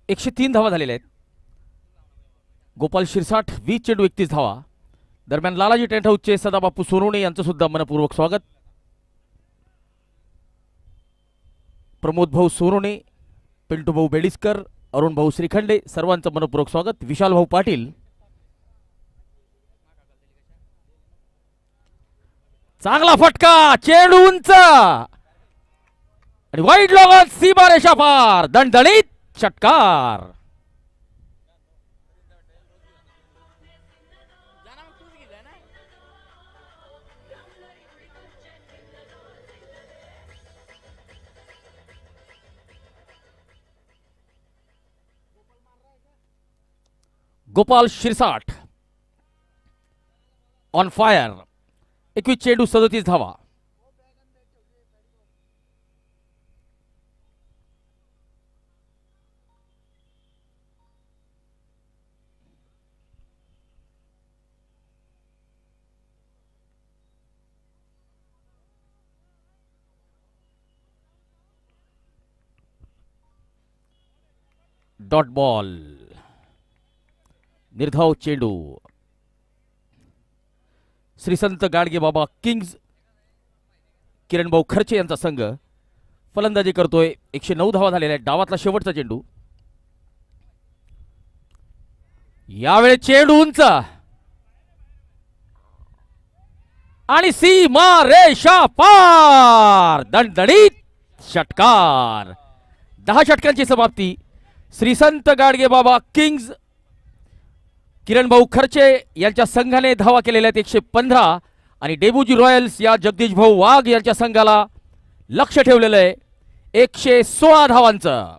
एकशे 3 धावा झालेल्या आहेत. गोपाल शिरसाठ 20 चेंडू 31 धावा. दरम्यान लालाजी टेंट हाऊसचे सदाबापू सोनवणे यांचं सुद्धा मनपूर्वक स्वागत. प्रमोद भाऊ सोनवणे, पिंटू भाऊ बेडिस्कर, अरुण भाऊ श्रीखंडे सर्वांचं मनपूर्वक स्वागत. विशाल भाऊ पाटील, चांगला फटका, चेंडू उंच आणि वाईड लॉगत सीमारेषा पार, दणदणीत षटकार. गोपाल शिरसाठ ऑन फायर, 21 चेंडू 37 धावा. डॉट बॉल, निर्धाव चेंडू. श्रीसंत गाडगे बाबा किंग्ज किरण भाऊ खर्चे यांचा संघ फलंदाजी करतोय. 109 धावा झालेल्या आहेत. डावातला शेवटचा चेंडू. यावेळी चेंडू उंच आणि सीमा रेषा पार, दणदणीत षटकार. 10 षटकांची समाप्ती. श्रीसंत गाडगे बाबा किंग्ज किरण भाऊ खर्चे यांच्या संघाने धावा केलेल्या आहेत 115 आणि डेबूजी रॉयल्स या जगदीश भाऊ वाघ यांच्या संघाला लक्ष ठेवलेलं आहे 116 धावांचं.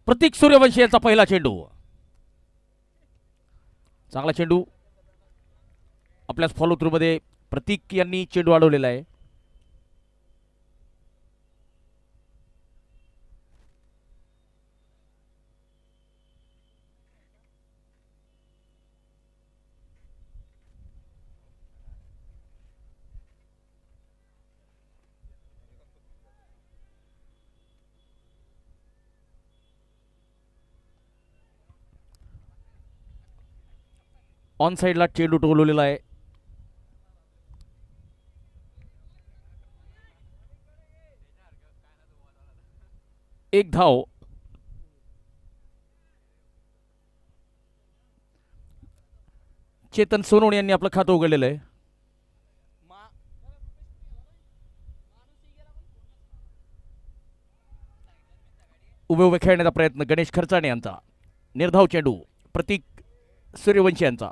प्रतीक सूर्यवंशी यांचा पहिला चेंडू, चांगला चेंडू आपल्याच फॉलो थ्रू मध्ये प्रतीक यांनी चेंडू अडवलेला आहे. ऑन साइडला चेंडू टोलवलेला आहे. एक धाव. चेतन सोनवणे यांनी आपलं खातं उघडलेलं आहे. उभे उभे खेळण्याचा प्रयत्न गणेश खर्चाणे यांचा. निर्धाव चेंडू प्रतीक सूर्यवंशी यांचा.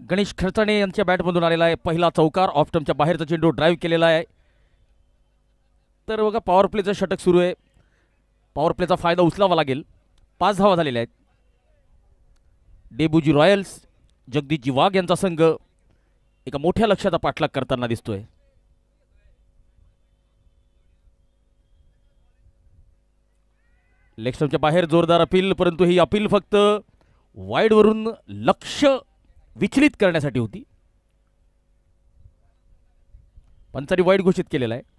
गणेश खर्चाणे यांच्या बॅटमधून आलेला आहे पहिला चौकार. ऑफ स्टंपच्या बाहेरचा चेंडू ड्राईव्ह केलेला आहे. तर बघा पॉवर प्लेचं षटक सुरू आहे. पॉवर प्लेचा फायदा उचलावा लागेल. 5 धावा झालेल्या आहेत. डेबुजी रॉयल्स जगदीशजी वाघ यांचा संघ एका मोठ्या लक्ष्याचा पाठलाग करताना दिसतोय. लेग स्टंपच्या बाहेर जोरदार अपील, परंतु ही अपील फक्त वाईडवरून लक्ष विचलित करण्यासाठी होती. पंचांनी वाईड घोषित केलेला आहे.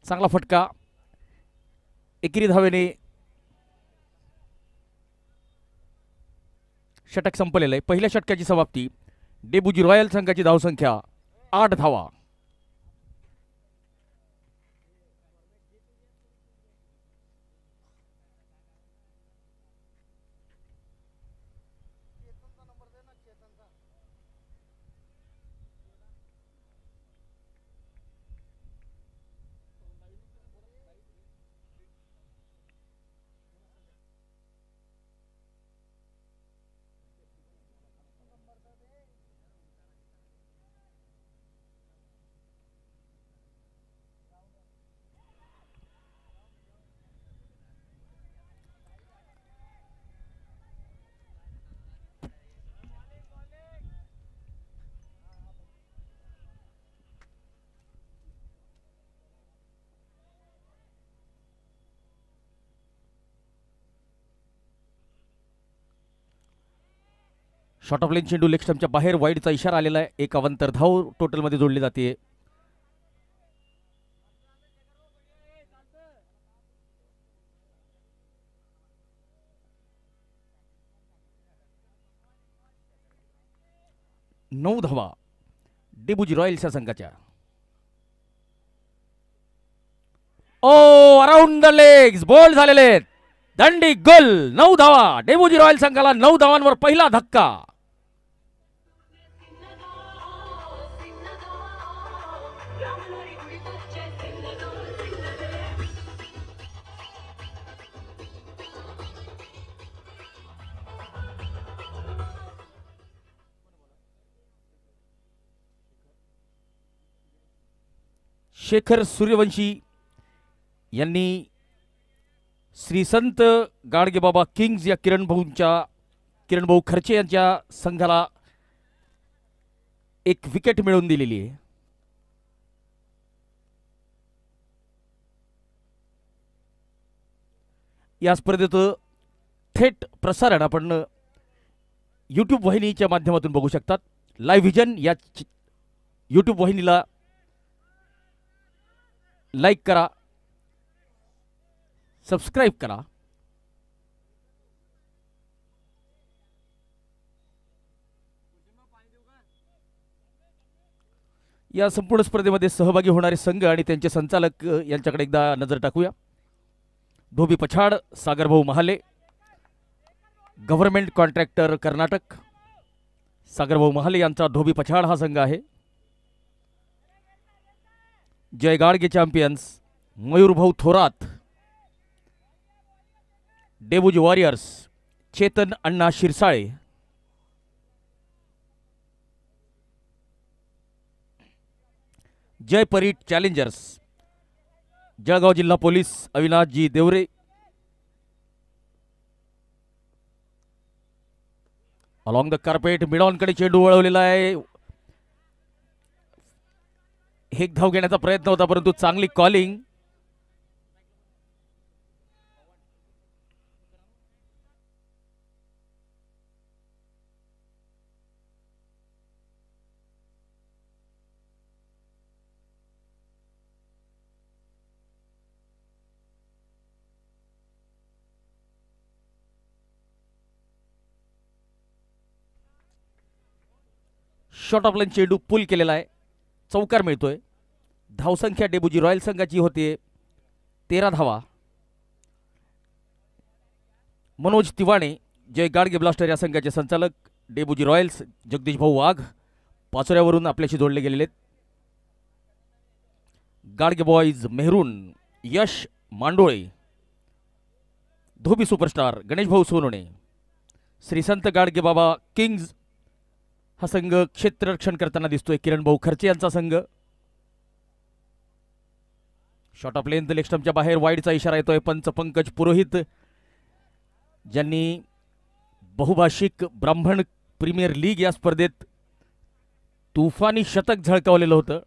चांगला फटका. एकेरी धावेने षटक संपलेलं आहे. पहिल्या षटकाची समाप्ती. डेबुजी रॉयल संघाची धावसंख्या 8 धावा. शॉर्ट ऑफ लेन चेंडू लेग स्टंपच्या बाहेर वाईडचा इशारा आलेला आहे. एक अवंतर धाव टोटलमध्ये जोडली जाते. नऊ धावा डेबुजी रॉयल्सच्या संघाच्या. ओ अराउंड द लेग्स बॉल झालेले आहेत. दंडी गोल. 9 धावा डेबुजी रॉयल संघाला. 9 धावांवर पहिला धक्का. शेखर सूर्यवंशी यांनी श्री संत गाडगेबाबा किंग्ज या किरण भाऊ खर्चे यांच्या संघाला एक विकेट मिळवून दिलेली आहे. या स्पर्धेत थेट प्रसारण आपण यूट्यूब वाहिनीच्या माध्यमातून बघू शकतात. लाईव्ह व्हिजन या यूट्यूब वाहिनीला लाईक करा, सबस्क्राईब करा. या संपूर्ण स्पर्धेमध्ये सहभागी होणारे संघ आणि त्यांचे संचालक यांच्याकडे एकदा नजर टाकूया. धोबी पछाड सागरभाऊ महाले, गव्हर्नमेंट कॉन्ट्रॅक्टर कर्नाटक. सागरभाऊ महाले यांचा धोबी पछाड हा संघ आहे. जय गाडगे चॅम्पियन्स मयूरभाऊ थोरात, डेबुजी वॉरियर्स चेतन अण्णा शिरसाळे. जय परीट चॅलेंजर्स जळगाव जिल्हा पोलीस अविनाशजी देवरे. अलॉंग द कार्पेट मिडॉनकडे चेंडू वळवलेला आहे. एक धाव घेण्याचा प्रयत्न होता परंतु चांगली कॉलिंग. शॉट ऑफ लाईन चेंडू पुल केलेला आहे. चौकार मिळतोय. धावसंख्या डेबुजी रॉयल संघाची होते 13 धावा. मनोज तिवाणे जय गाडगे ब्लास्टर या संघाचे संचालक. डेबुजी रॉयल्स जगदीश भाऊ वाघ पाचोऱ्यावरून आपल्याशी जोडले गेलेले. गाडगे बॉईज मेहरून यश मांडोळे. धोबी सुपरस्टार गणेश भाऊ सोनोणे. श्री संत गाडगे बाबा किंग्ज हा संघ क्षेत्ररक्षण करताना दिसतोय किरण भाऊ खर्चे यांचा संघ. शॉट ऑफ लेंथ लेग स्टंपच्या बाहेर वाईडचा इशारा येतोय. पंच पंकज पुरोहित ज्यांनी बहुभाषिक ब्राह्मण प्रीमियर लीग या स्पर्धेत तुफानी शतक झळकावलेलं होतं.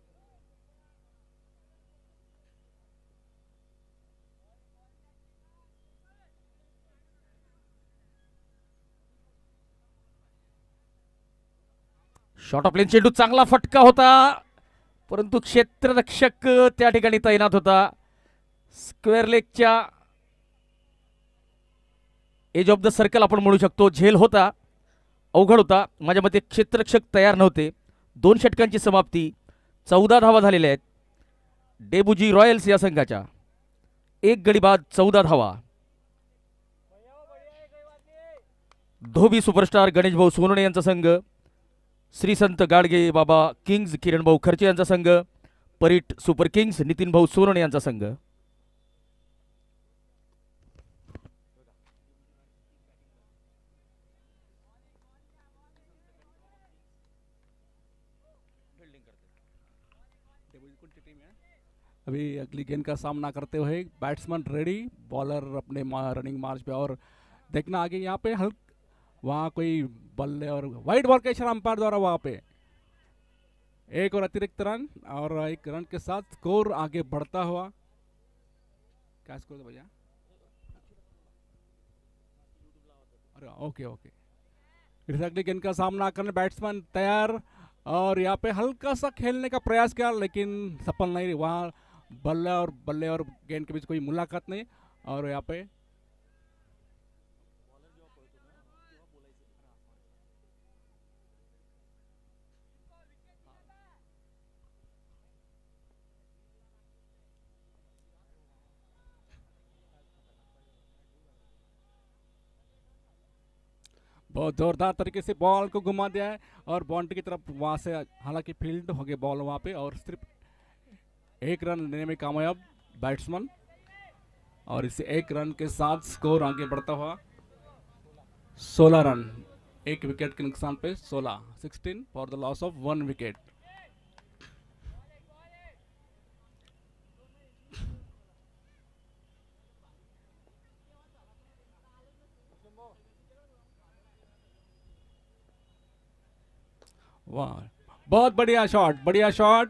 शॉट ऑफ लेन चेंडू चांगला फटका होता परंतु क्षेत्ररक्षक त्या ठिकाणी तैनात होता. स्क्वेअर लेगच्या एज ऑफ द सर्कल आपण म्हणू शकतो. झेल होता, अवघड होता. माझ्या मते क्षेत्ररक्षक तयार नव्हते. 2 षटकांची समाप्ती. 14 धावा झालेल्या आहेत डेबुजी रॉयल्स या संघाच्या. 1 गडी बाद 14 धावा. धोबी सुपरस्टार गणेश भाऊ सोनोणे यांचा संघ. श्री संत गाडगे बाबा किंग्ज किरण भाऊ खर्चे यांचा संघ. परीट सुपर किंग्स नितीन भाऊ सोनोणे यांचा संघ. अभी अगली गेंद का सामना करते हुए बैट्समैन रेडी, बॉलर अपने रनिंग मार्च पे. और देखना आगे यहाँ पे वहाँ कोई बल्ले और वाइड बॉल का इशारा अंपायर द्वारा वहाँ पे. एक और अतिरिक्त रन और 1 रन के साथ स्कोर आगे बढ़ता हुआ. क्या स्कोर था भैया? अरे ओके ओके. फिर अगली गेंद का सामना करने बैट्समैन तैयार और यहाँ पे हल्का सा खेलने का प्रयास किया लेकिन सफल नहीं रही. वहाँ बल्ले और गेंद के बीच कोई मुलाकात नहीं. और यहाँ पे बहुत जोरदार तरीके से बॉल को घुमा दिया है और बाउंड्री की तरफ वहां से. हालांकि फील्ड हो गए बॉल वहां पे और सिर्फ 1 रन लेने में कामयाब बैट्समैन. और इसे 1 रन के साथ स्कोर आगे बढ़ता हुआ 16 रन. 1 विकेट के नुकसान पे 16 for the loss of 1 wicket. वाह बहुत बढ़िया शॉट।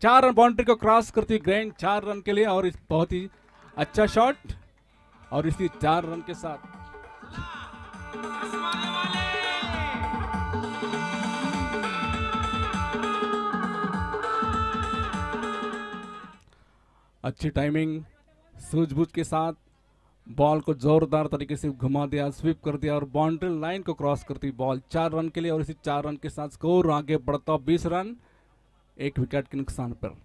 4 रन बाउंड्री को क्रॉस करती हुई ग्रैंड 4 रन के लिए, और इस बहुत ही अच्छा शॉट, और इसी 4 रन के साथ अच्छी टाइमिंग, सूझबूझ के साथ बॉल को जोरदार तरीके से घुमा दिया, स्वीप कर दिया, और बाउंड्री लाइन को क्रॉस करती हुई बॉल 4 रन के लिए, और इसी 4 रन के साथ स्कोर आगे बढ़ता हुआ 20 रन, 1 विकेट के नुकसान पर।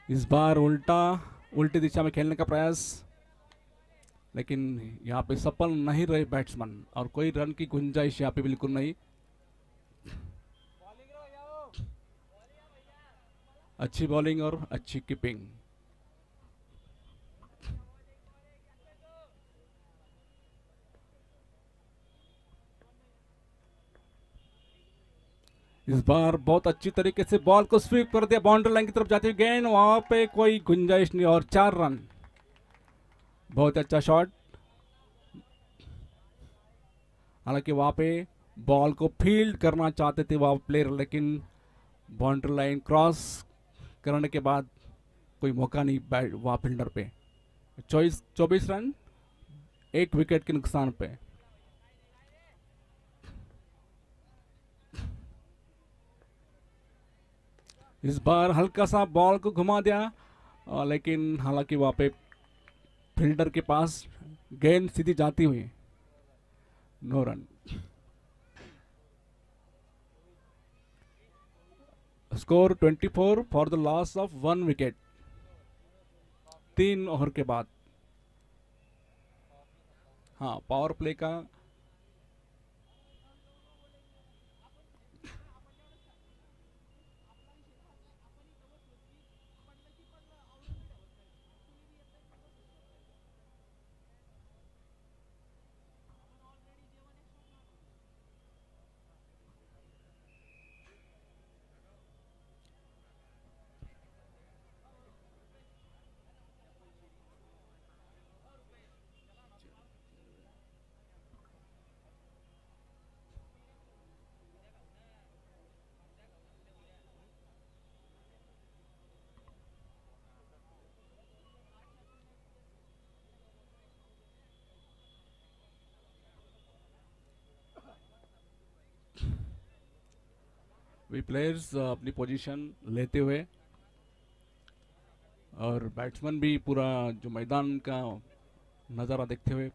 इस बार उल्टी दिशा में खेलने का प्रयास, लेकिन यहाँ पे सफल नहीं रहे बैट्समैन, और कोई रन की गुंजाइश यहाँ पे बिल्कुल नहीं। अच्छी बॉलिंग और अच्छी कीपिंग। इस बार बहुत अच्छी तरीके से बॉल को स्वीप कर दिया, बाउंड्री लाइन की तरफ जाती हुई गेंद, वहां पे कोई गुंजाइश नहीं, और 4 रन। बहुत अच्छा शॉट। हालांकि वहां पे बॉल को फील्ड करना चाहते थे वहां प्लेयर, लेकिन बाउंड्री लाइन क्रॉस करने के बाद कोई मौका नहीं वहां फील्डर पे। 24 रन, 1 विकेट के नुकसान पे। इस बार हल्का सा बॉल को घुमा दिया, लेकिन हालांकि वहां पे फील्डर के पास गेंद सीधी जाती हुई, no run. Score 24 for the loss of 1 wicket, 3 over के बाद। हाँ, पावर प्ले का वी प्लेयर्स अपनी पोजीशन लेते हुए, और बैट्समैन भी पूरा जो मैदान का नज़ारा देखते हुए।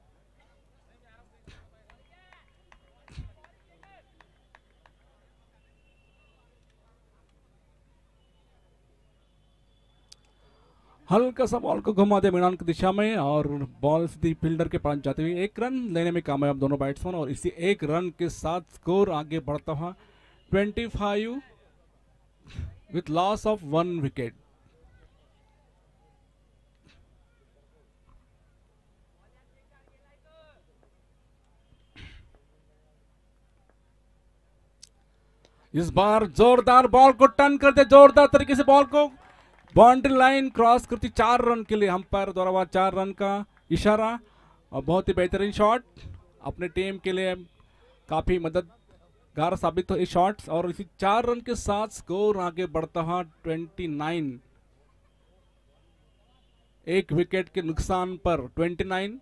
हल्का सा बॉल को घुमा दिया मैदान की दिशा में, और बॉल सीधी फील्डर के पास जाते हुए 1 रन लेने में कामयाब दोनों बैट्समैन, और इसी 1 रन के साथ स्कोर आगे बढ़ता हुआ 25 विथ लॉस ऑफ 1 विकेट। इस बार जोरदार बॉल को टर्न कर दिया, जोरदार तरीके से बॉल को बाउंड्री लाइन क्रॉस करती 4 रन के लिए, अंपायर द्वारा वह 4 रन का इशारा, और बहुत ही बेहतरीन शॉट, अपने टीम के लिए काफी मददगार साबित हुए शॉट्स, और इसी 4 रन के साथ स्कोर आगे बढ़ता हुआ 29, 1 विकेट के नुकसान पर 29।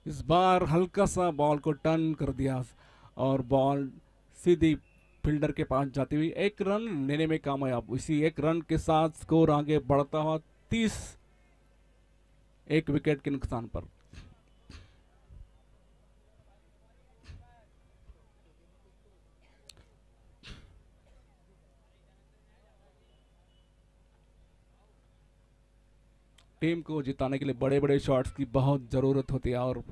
इस बार हल्का सा बॉल को टर्न कर दिया, और बॉल सीधी फील्डर के पास जाती हुई 1 रन लेने में कामयाब। इसी 1 रन के साथ स्कोर आगे बढ़ता हुआ 30, 1 विकेट के नुकसान पर। टीम को जिताने के लिए बड़े बड़े शॉट्स की बहुत जरूरत होती है, और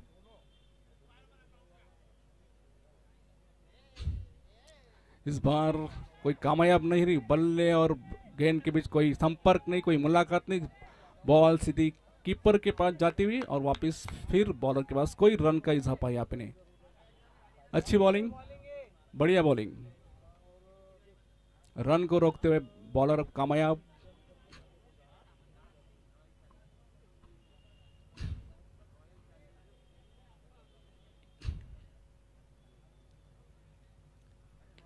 इस बार कोई कामयाब नहीं रही। बल्ले और गेंद के बीच कोई संपर्क नहीं, कोई मुलाकात नहीं, बॉल सीधी कीपर के पास जाती हुई, और वापस फिर बॉलर के पास कोई रन का इजाफा यहाँ पे नहीं। अच्छी बॉलिंग, बढ़िया बॉलिंग, रन को रोकते हुए बॉलर कामयाब।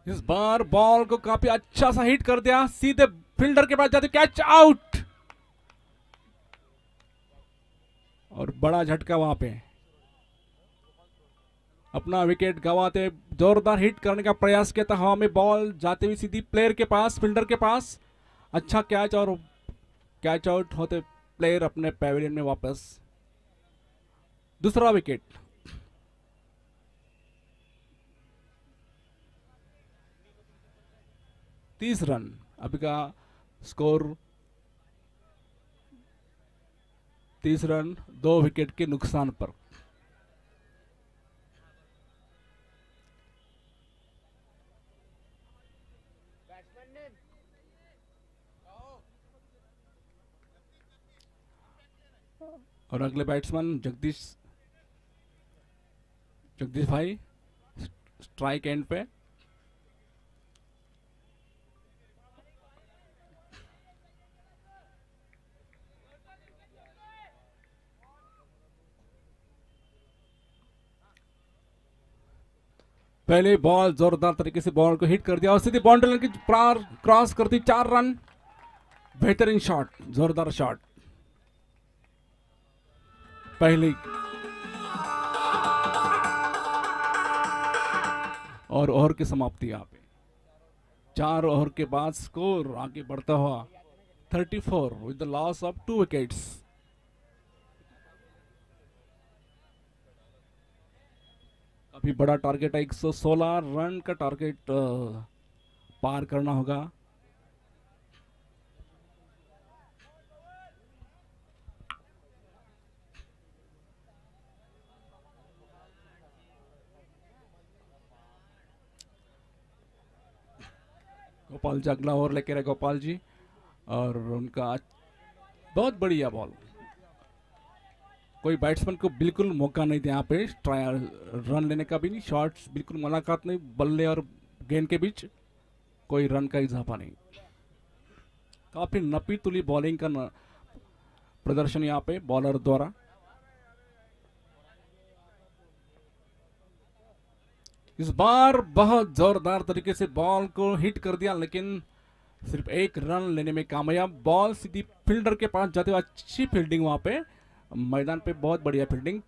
इस बार बॉल को काफी अच्छा सा हिट कर दिया, सीधे फील्डर के पास जाते, कैच आउट। और बड़ा झटका वहां पे, अपना विकेट गंवाते, जोरदार हिट करने का प्रयास किया था, हवा में बॉल जाते हुए सीधी प्लेयर के पास, फील्डर के पास, अच्छा कैच और कैच आउट होते प्लेयर अपने पैविलियन में वापस। दूसरा विकेट। तीस रन अभी का स्कोर, 30 रन 2 विकेट के नुकसान पर। और अगले बैट्समैन जगदीश भाई स्ट्राइक एंड पे। पहले बॉल जोरदार तरीके से बॉल को हिट कर दिया और सीधी बाउंड्री की पार क्रॉस करती, 4 रन। बेहतरीन शॉट, जोरदार शॉट। पहली और ओवर की समाप्ति यहाँ पे 4 ओवर के बाद स्कोर आगे बढ़ता हुआ 34 with the loss of 2 wickets. काफी बड़ा टारगेट है, 116 रन का टारगेट पार करना होगा। गोपाल जी अगला ओवर लेके रहे, गोपाल जी, और उनका बहुत बढ़िया बॉल। कोई बैट्समैन को बिल्कुल मौका नहीं दिया यहाँ पे रन लेने का भी नहीं, शॉट्स बिल्कुल मुलाकात नहीं, बल्ले और गेंद के बीच कोई रन का इजाफा नहीं। काफी नपी तुली बॉलिंग का प्रदर्शन यहाँ पे बॉलर द्वारा। इस बार बहुत जोरदार तरीके से बॉल को हिट कर दिया, लेकिन सिर्फ 1 रन लेने में कामयाब। बॉल सीधी फील्डर के पास जाते हुए अच्छी फील्डिंग वहां पे, मैदान पे बहुत बढ़िया फील्डिंग,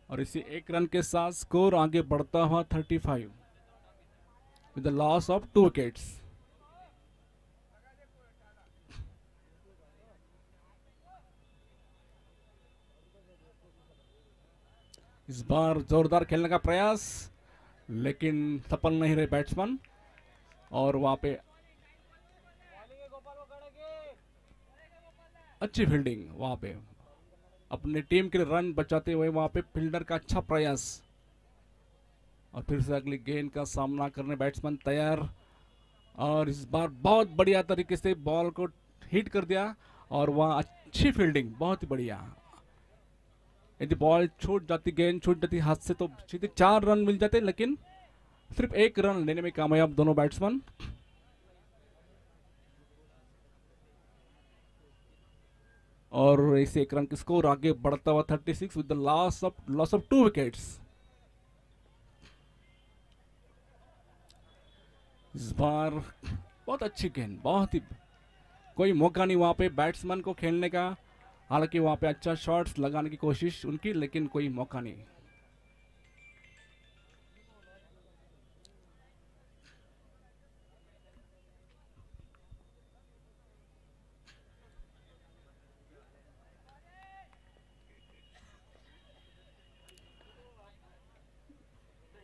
और इसी 1 रन के साथ स्कोर आगे बढ़ता हुआ 35 with the loss of 2 wickets. इस बार जोरदार खेलने का प्रयास, लेकिन सफल नहीं रहे बैट्समैन, और वहां पे अच्छी फील्डिंग, वहां पे अपने टीम के लिए रन बचाते हुए वहां पे फील्डर का अच्छा प्रयास, और फिर से अगली गेंद का सामना करने बैट्समैन तैयार, और इस बार बहुत बढ़िया तरीके से बॉल को हिट कर दिया, और वहां अच्छी फील्डिंग, बहुत ही बढ़िया। यदि बॉल छूट जाती, गेंद छूट जाती हाथ से, तो सीधे 4 रन मिल जाते, लेकिन सिर्फ 1 रन लेने में कामयाब दोनों बैट्समैन। और इस 1 रन की स्कोर आगे बढ़ता हुआ 36 with the loss of 2 wickets. इस बार बहुत अच्छी गेंद, बहुत ही कोई मौका नहीं वहां पे बैट्समैन को खेलने का, हालांकि वहां पे अच्छा शॉट्स लगाने की कोशिश उनकी, लेकिन कोई मौका नहीं।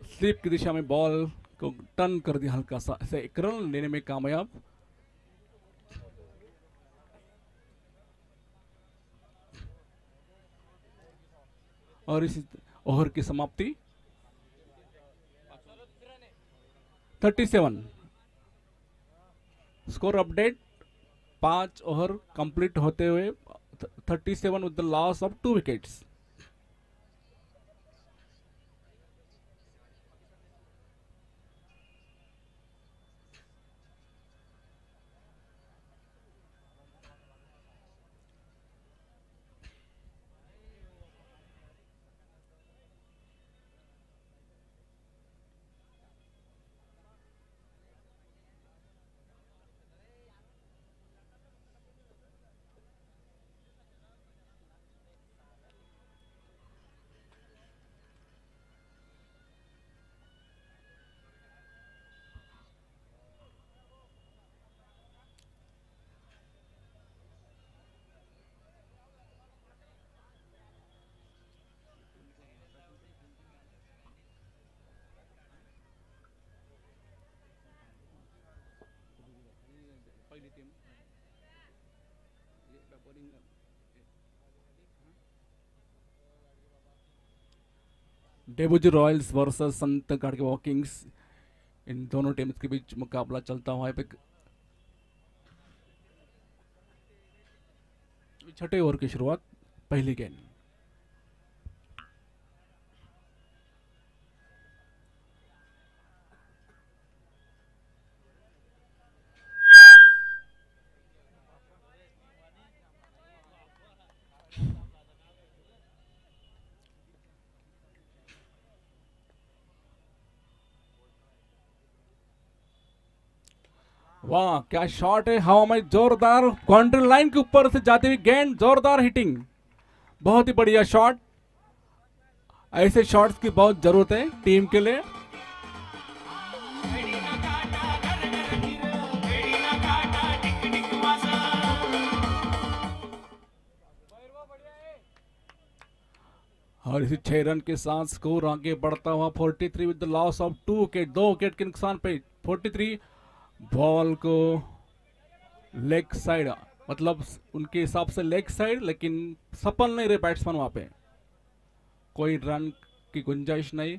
स्लिप की दिशा में बॉल को टर्न कर दिया हल्का सा, ऐसे 1 रन लेने में कामयाब। और इस ओवर की समाप्ति 37। स्कोर अपडेट 5 ओवर कंप्लीट होते हुए 37 with the loss of 2 wickets. Debuji Royals versus Sant गाड़गेबाबा Kings, इन दोनों टीम्स के बीच मुकाबला चलता हुआ है। छठे ओवर की शुरुआत, पहली गेंद। वाह क्या शॉट है, हवा में जोरदार बाउंड्री लाइन के ऊपर से जाती हुई गेंद, जोरदार हिटिंग, बहुत ही बढ़िया शॉट। ऐसे शॉट्स की बहुत जरूरत है टीम के लिए। और इसी 6 रन के साथ स्कोर आगे बढ़ता हुआ 43 with the loss of 2 wicket, 2 wicket के नुकसान पे 43। बॉल को लेग साइड, मतलब उनके हिसाब से लेग साइड, लेकिन सफल नहीं रहे बैट्समैन वहां पे, कोई रन की गुंजाइश नहीं।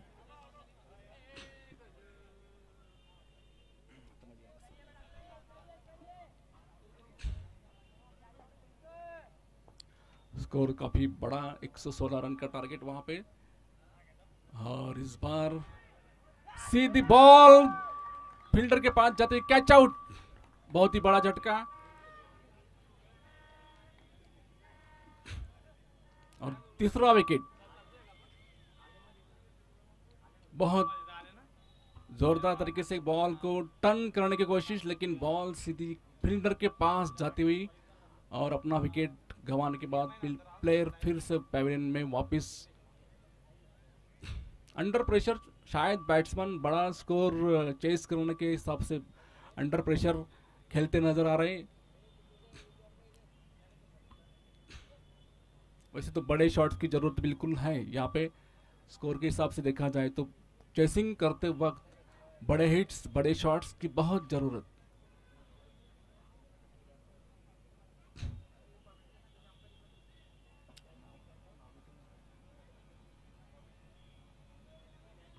स्कोर काफी बड़ा, 116 रन का टारगेट वहां पे। और इस बार सीधी बॉल फील्डर के पास जाते कैच आउट, बहुत ही बड़ा झटका। और तीसरा विकेट, बहुत जोरदार तरीके से बॉल को टर्न करने की कोशिश, लेकिन बॉल सीधी फील्डर के पास जाती हुई और अपना विकेट गंवाने के बाद प्लेयर फिर से पैविलियन में वापस। अंडर प्रेशर, शायद बैट्समैन बड़ा स्कोर चेस करने के हिसाब से अंडर प्रेशर खेलते नजर आ रहे हैं। वैसे तो बड़े शॉट्स की जरूरत बिल्कुल है यहाँ पे, स्कोर के हिसाब से देखा जाए तो चेसिंग करते वक्त बड़े हिट्स, बड़े शॉट्स की बहुत जरूरत।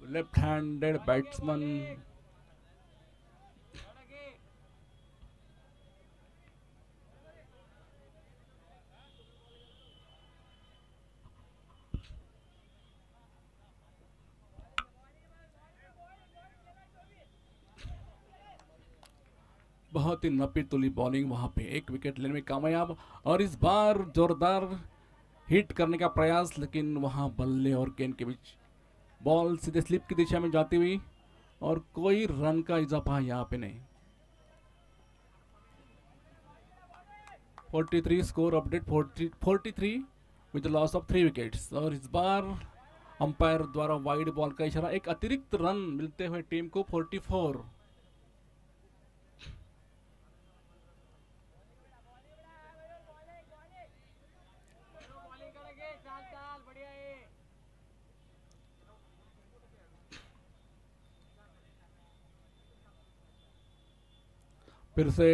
लेफ्ट हैंडेड बैट्समैन, बहुत ही नपी तुली बॉलिंग वहां पे, 1 विकेट लेने में कामयाब। और इस बार जोरदार हिट करने का प्रयास, लेकिन वहां बल्ले और गेंद के बीच बॉल सीधे स्लिप की दिशा में जाती हुई और कोई रन का इजाफा यहाँ पे नहीं। 43 score update, 43 with loss of 3 wickets. और इस बार अंपायर द्वारा वाइड बॉल का इशारा, एक अतिरिक्त रन मिलते हुए टीम को 44। फिर से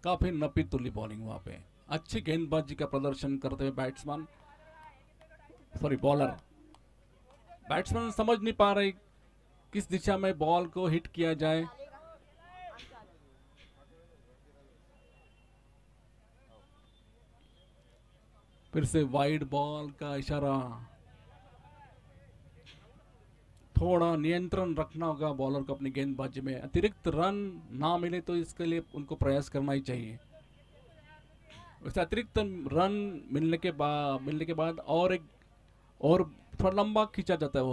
काफी नपी तुली बॉलिंग वहां पे, अच्छी गेंदबाजी का प्रदर्शन करते हुए बैट्समैन, सॉरी बॉलर, बैट्समैन समझ नहीं पा रहे किस दिशा में बॉल को हिट किया जाए। फिर से वाइड बॉल का इशारा, थोड़ा नियंत्रण रखना होगा बॉलर को अपनी गेंदबाजी में, अतिरिक्त रन ना मिले तो इसके लिए उनको प्रयास करना ही चाहिए। वैसे अतिरिक्त रन मिलने के बाद और थोड़ा लंबा खींचा जाता है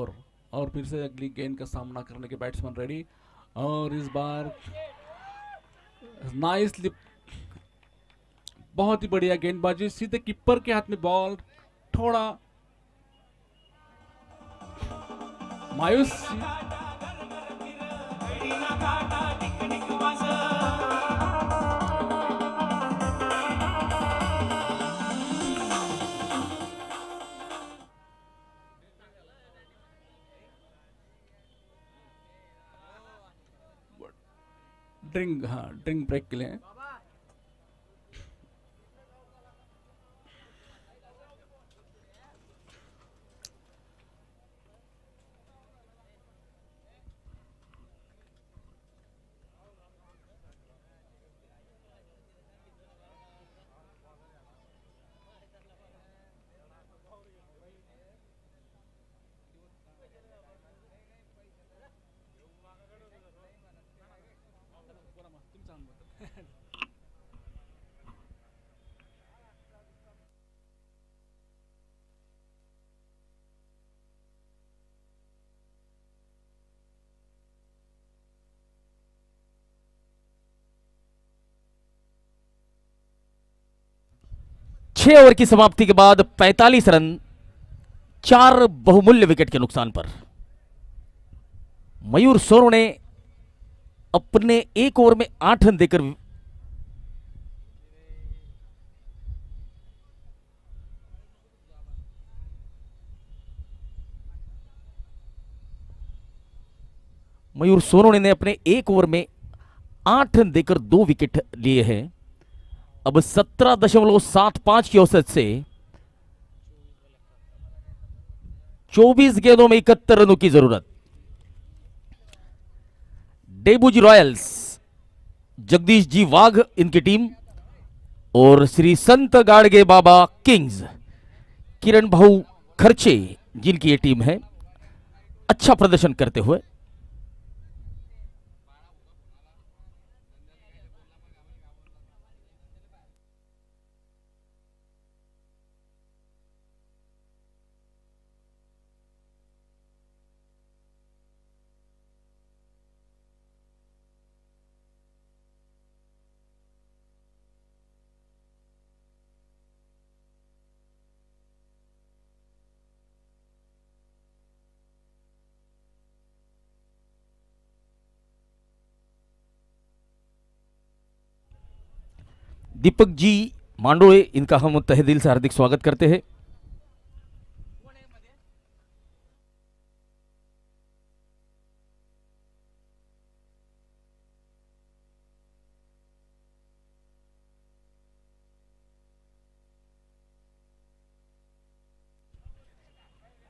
और फिर से अगली गेंद का सामना करने के बैट्समैन रेडी। और इस बार नाइसली, बहुत ही बढ़िया गेंदबाजी, सीधे कीपर के हाथ में बॉल, थोड़ा मायूस। ड्रिंक, हाँ ड्रिंक ब्रेक के लिए। छह ओवर की समाप्ति के बाद 45 रन 4 बहुमूल्य विकेट के नुकसान पर मयूर सोनू ने अपने एक ओवर में 8 रन देकर मयूर सोनू ने अपने एक ओवर में 8 रन देकर 2 विकेट लिए हैं। अब 17.75 की औसत से 24 गेंदों में 71 रनों की जरूरत। डेबूजी रॉयल्स, जगदीश जी वाघ इनकी टीम, और श्री संत गाड़गे बाबा किंग्स किरण भाऊ खर्चे जिनकी ये टीम है, अच्छा प्रदर्शन करते हुए दीपक जी मांडोए, इनका हम तहे दिल से हार्दिक स्वागत करते हैं।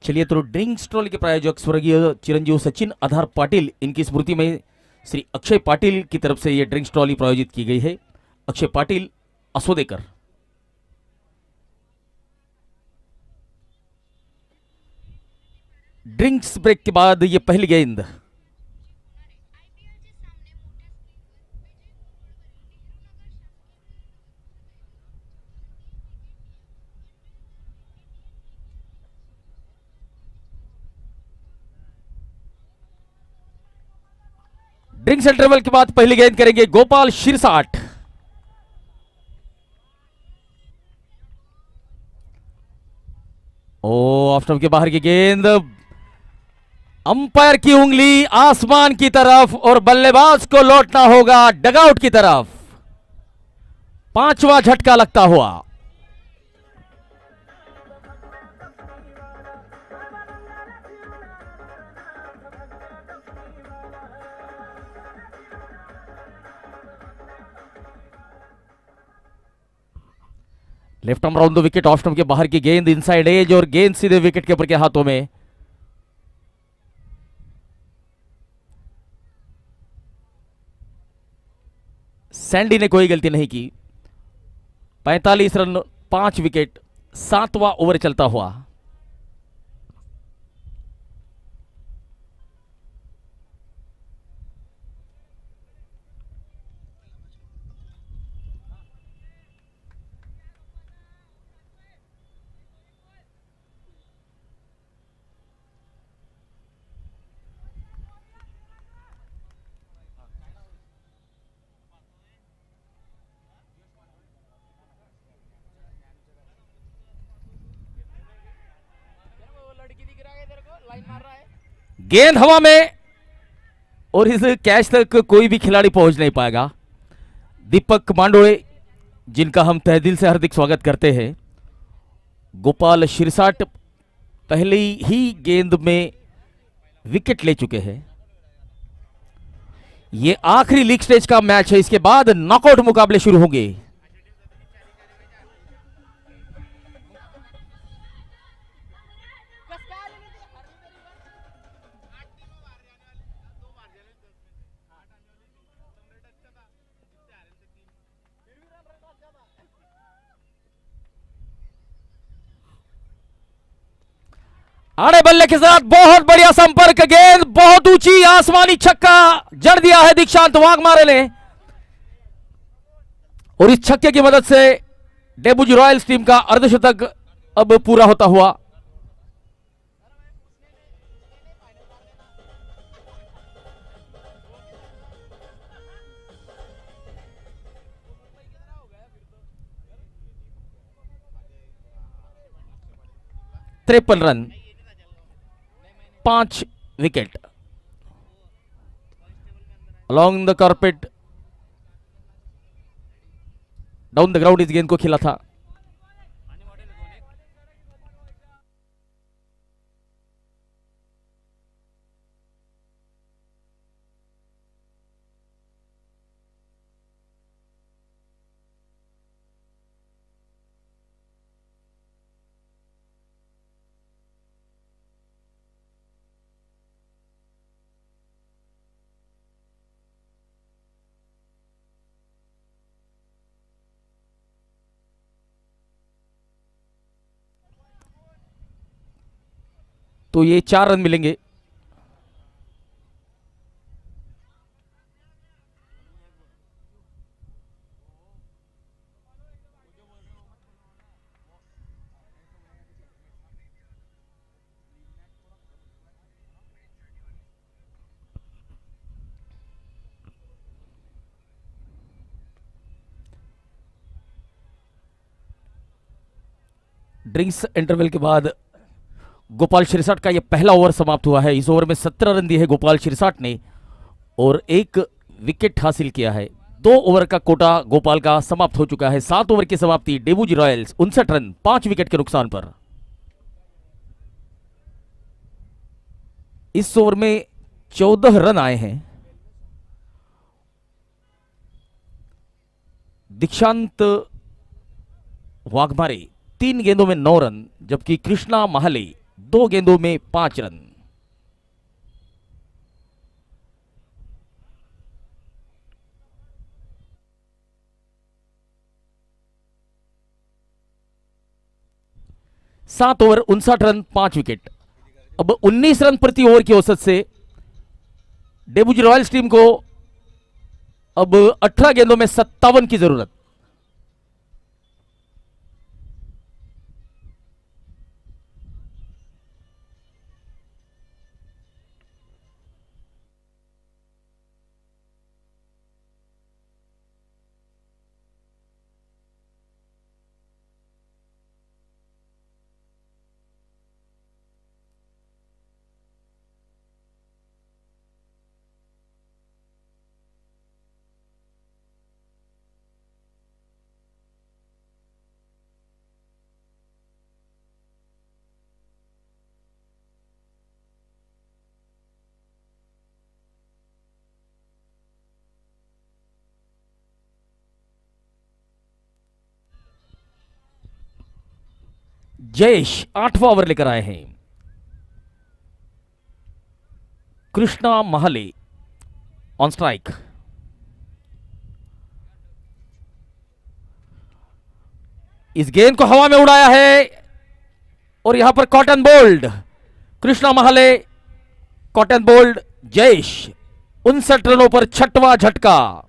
चलिए, तो ड्रिंक्स ट्रॉली के प्रायोजक स्वर्गीय चिरंजीव सचिन आधार पाटिल, इनकी स्मृति में श्री अक्षय पाटिल की तरफ से यह ड्रिंक्स ट्रॉली प्रायोजित की गई है। अक्षय पाटिल, असोदेकर। ड्रिंक्स ब्रेक के बाद यह पहली गेंद ड्रिंक्स इंटरवल के बाद पहली गेंद करेंगे गोपाल शिरसाट। ओ, ऑफ स्टंप के बाहर की गेंद, अंपायर की उंगली आसमान की तरफ और बल्लेबाज को लौटना होगा डगआउट की तरफ। पांचवा झटका लगता हुआ। Left arm round the wicket, off stump के बाहर की गेंद, इनसाइड एज, और गेंद सीधे विकेट कीपर के हाथों में। सैंडी ने कोई गलती नहीं की। 45 रन 5 विकेट, 7वां ओवर चलता हुआ। गेंद हवा में और इस कैच तक कोई भी खिलाड़ी पहुंच नहीं पाएगा। दीपक मांडोए, जिनका हम तहे से हार्दिक स्वागत करते हैं। गोपाल शिरसाट पहले ही गेंद में विकेट ले चुके हैं। ये आखिरी लीग स्टेज का मैच है, इसके बाद नॉकआउट मुकाबले शुरू होंगे। आड़े बल्ले के साथ बहुत बढ़िया संपर्क, गेंद बहुत ऊंची, आसमानी छक्का जड़ दिया है दीक्षांत वाघमारे ने। और इस छक्के की मदद से डेबुज रॉयल्स टीम का अर्धशतक अब पूरा होता हुआ। तिरपन run, 5 wicket. Along the carpet down the ground इस गेंद को खेला था। तो ये 4 रन मिलेंगे। ड्रिंक्स इंटरवल के बाद गोपाल शिरसाट का यह पहला ओवर समाप्त हुआ है। इस ओवर में 17 रन दिए हैं गोपाल शिरसाट ने और 1 विकेट हासिल किया है। 2 ओवर का कोटा गोपाल का समाप्त हो चुका है। 7 ओवर की समाप्ति, डेबुज रॉयल्स 59 रन 5 विकेट के नुकसान पर। इस ओवर में 14 रन आए हैं। दीक्षांत वाघमारे 3 गेंदों में 9 रन, जबकि कृष्णा महाले 2 गेंदों में 5 रन। सात ओवर 59 रन 5 विकेट। अब 19 रन प्रति ओवर की औसत से डेबुज रॉयल्स टीम को अब 18 गेंदों में 57 की जरूरत। जयेश 8वां ओवर लेकर आए हैं। Krishna Mahale on strike. इस गेंद को हवा में उड़ाया है और यहां पर caught and bowled. Krishna Mahale, caught and bowled, Jayesh 59 रनों पर 6वां झटका।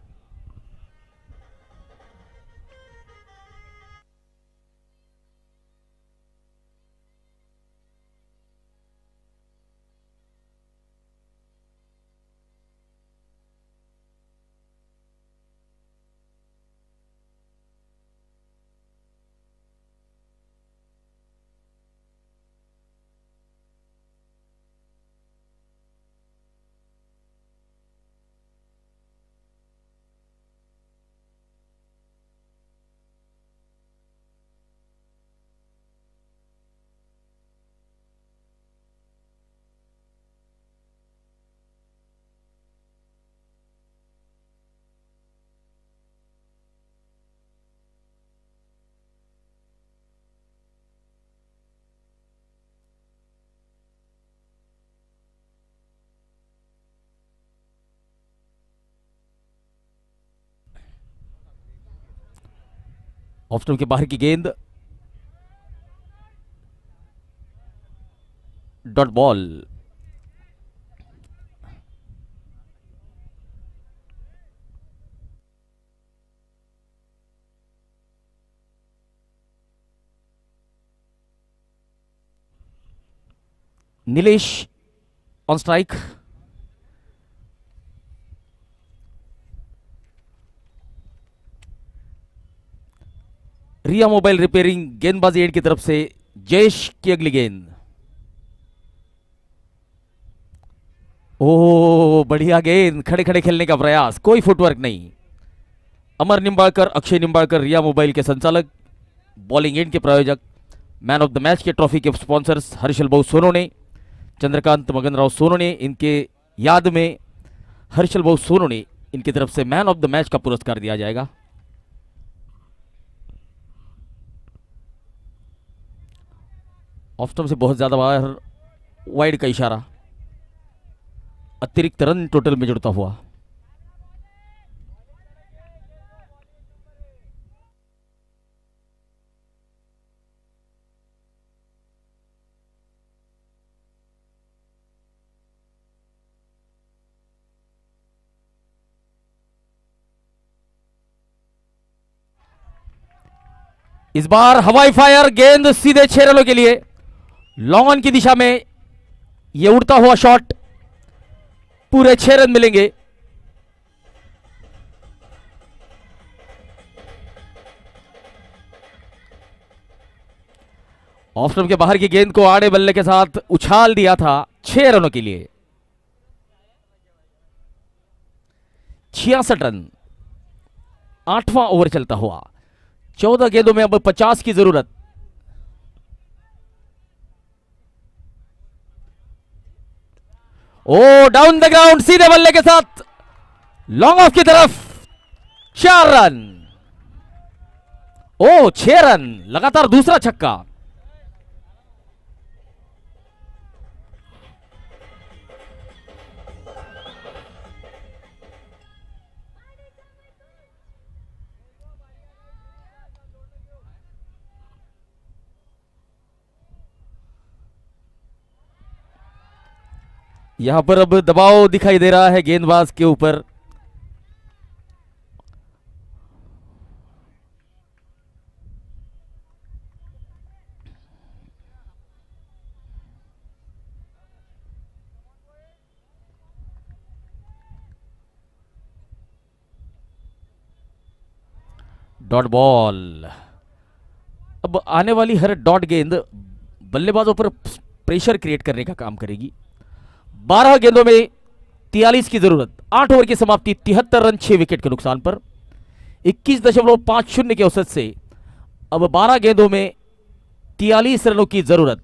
ऑफ स्टंप के बाहर की गेंद, dot ball. Nilesh on strike. Riya mobile repairing गेंदबाजी एंड की तरफ से जयेश की अगली गेंद। ओ बढ़िया गेंद, खड़े खड़े खेलने का प्रयास, कोई फुटवर्क नहीं। अमर निंबाळकर, अक्षय निंबाळकर, रिया मोबाइल के संचालक, बॉलिंग एंड के प्रायोजक, मैन ऑफ द मैच के ट्रॉफी के स्पॉन्सर्स हर्षल भाऊ सोनोने, चंद्रकांत मगनराव सोनोने, इनके याद में हर्षल भाऊ सोनोने, इनकी तरफ से मैन ऑफ द मैच का पुरस्कार दिया जाएगा। ऑफ स्टंप से बहुत ज्यादा बाहर, वाइड का इशारा, अतिरिक्त रन टोटल में जुड़ता हुआ। इस बार हवाई फायर, गेंद सीधे 6 रनों के लिए, लॉन्ग ऑन की दिशा में यह उड़ता हुआ शॉट, पूरे 6 रन मिलेंगे। ऑफ स्टंप के बाहर की गेंद को आड़े बल्ले के साथ उछाल दिया था 6 रनों के लिए। 66 रन, 8वां ओवर चलता हुआ, 14 गेंदों में अब 50 की जरूरत। ओ डाउन द ग्राउंड, सीधे बल्ले के साथ लॉन्ग ऑफ की तरफ, 4 रन। ओ 6 रन, लगातार दूसरा छक्का। यहां पर अब दबाव दिखाई दे रहा है गेंदबाज के ऊपर। Dot ball. अब आने वाली हर डॉट गेंद बल्लेबाजों पर प्रेशर क्रिएट करने का काम करेगी। 12 गेंदों में 43 की जरूरत, 8 ओवर की समाप्ति, 73 रन 6 विकेट के नुकसान पर, 21.50 के औसत से अब 12 गेंदों में 43 रनों की जरूरत।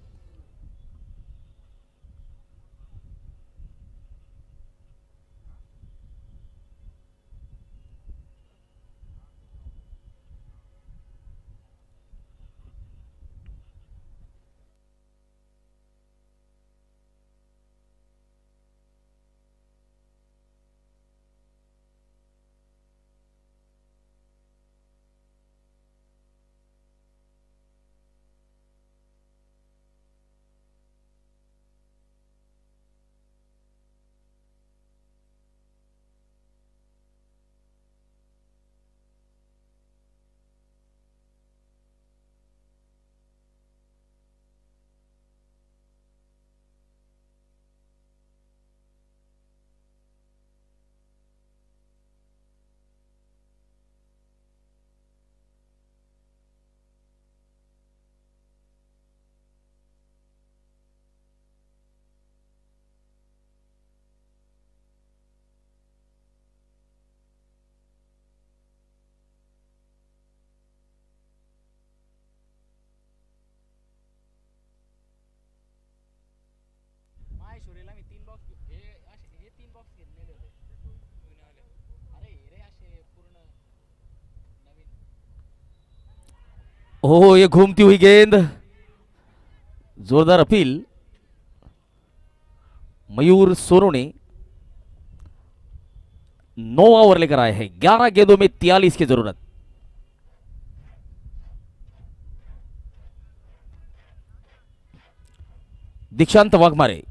ओह, ये घूमती हुई गेंद, जोरदार अपील। मयूर सोनोने 9 ओवर लेकर आए हैं, 11 गेंदों में 43 की जरूरत। दीक्षांत वाघमारे।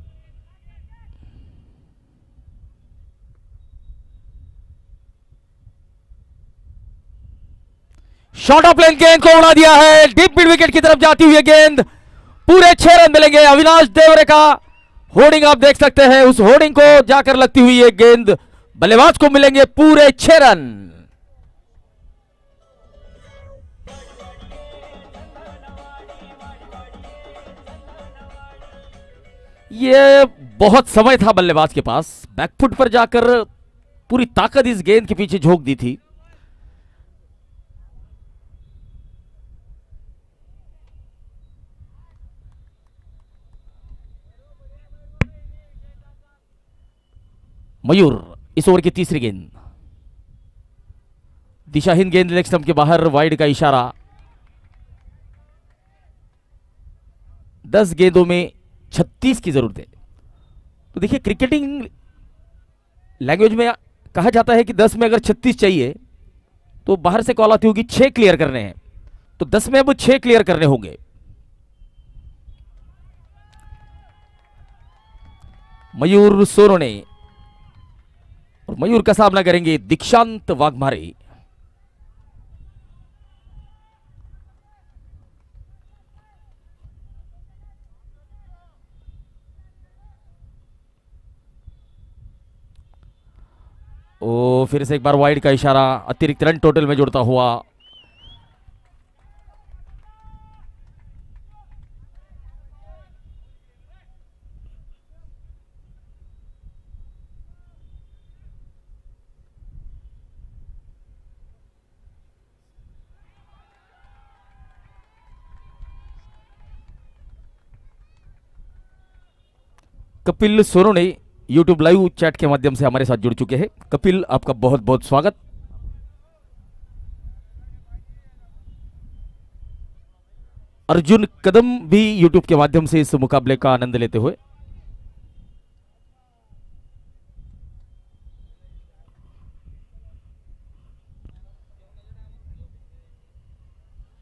शॉर्ट ऑफ लेन गेंद को उड़ा दिया है, डीप मिड विकेट की तरफ जाती हुई गेंद, पूरे 6 रन मिलेंगे। अविनाश देवरे का होर्डिंग आप देख सकते हैं, उस होर्डिंग को जाकर लगती हुई ये गेंद बल्लेबाज को मिलेंगे पूरे 6 रन। ये बहुत समय था बल्लेबाज के पास, बैकफुट पर जाकर पूरी ताकत इस गेंद के पीछे झोंक दी थी। मयूर इस ओवर की तीसरी गेंद, दिशाहीन गेंद लेग स्टंप के बाहर, वाइड का इशारा। 10 गेंदों में 36 की जरूरत है। तो देखिए क्रिकेटिंग लैंग्वेज में कहा जाता है कि 10 में अगर 36 चाहिए तो बाहर से कॉल आती होगी 6 क्लियर करने हैं, तो 10 में अब 6 क्लियर करने होंगे। मयूर सोरोने, और मयूर का सामना करेंगे दीक्षांत वाघमारे। ओ फिर से एक बार वाइड का इशारा, अतिरिक्त रन टोटल में जुड़ता हुआ। कपिल सोरोने यूट्यूब लाइव चैट के माध्यम से हमारे साथ जुड़ चुके हैं। कपिल, आपका बहुत बहुत स्वागत। अर्जुन कदम भी यूट्यूब के माध्यम से इस मुकाबले का आनंद लेते हुए।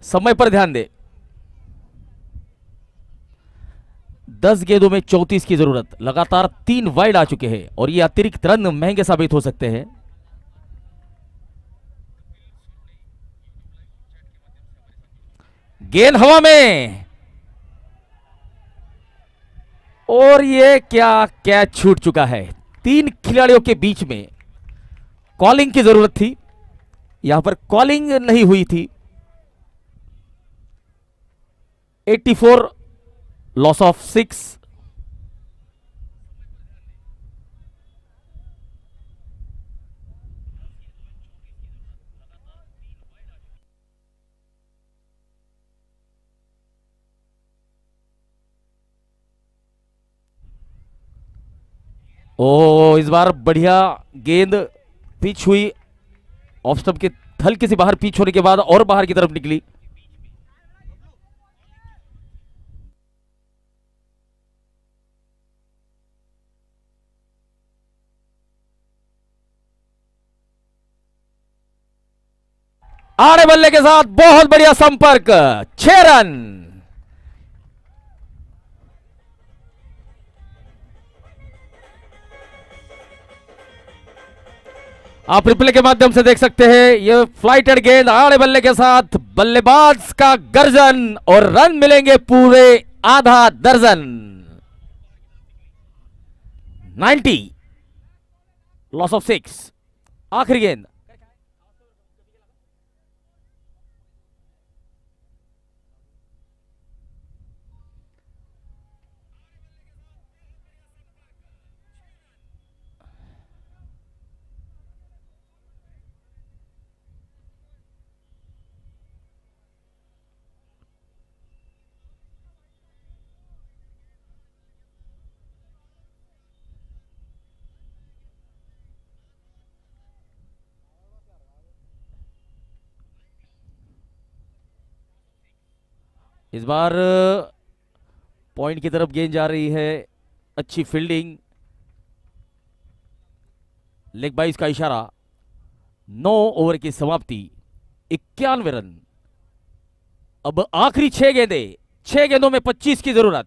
समय पर ध्यान दे, 10 गेंदों में 34 की जरूरत, लगातार 3 वाइड आ चुके हैं और ये अतिरिक्त रन महंगे साबित हो सकते हैं। गेंद हवा में, और ये क्या कैच छूट चुका है। 3 खिलाड़ियों के बीच में कॉलिंग की जरूरत थी, यहां पर कॉलिंग नहीं हुई थी। 84 लॉस ऑफ 6। ओ इस बार बढ़िया गेंद पिच हुई, ऑफ स्टंप के हल्के से बाहर पिच होने के बाद और बाहर की तरफ निकली। आड़े बल्ले के साथ बहुत बढ़िया संपर्क, 6 रन। आप रिप्ले के माध्यम से देख सकते हैं, यह फ्लाइटेड गेंद आड़े बल्ले के साथ, बल्लेबाज का गर्जन, और रन मिलेंगे पूरे आधा दर्जन। 90 लॉस ऑफ 6। आखिरी गेंद, इस बार पॉइंट की तरफ गेंद जा रही है, अच्छी फील्डिंग, लेग बाइस का इशारा। 9 ओवर की समाप्ति, 91 रन। अब आखिरी 6 गेंदें, 6 गेंदों में 25 की जरूरत।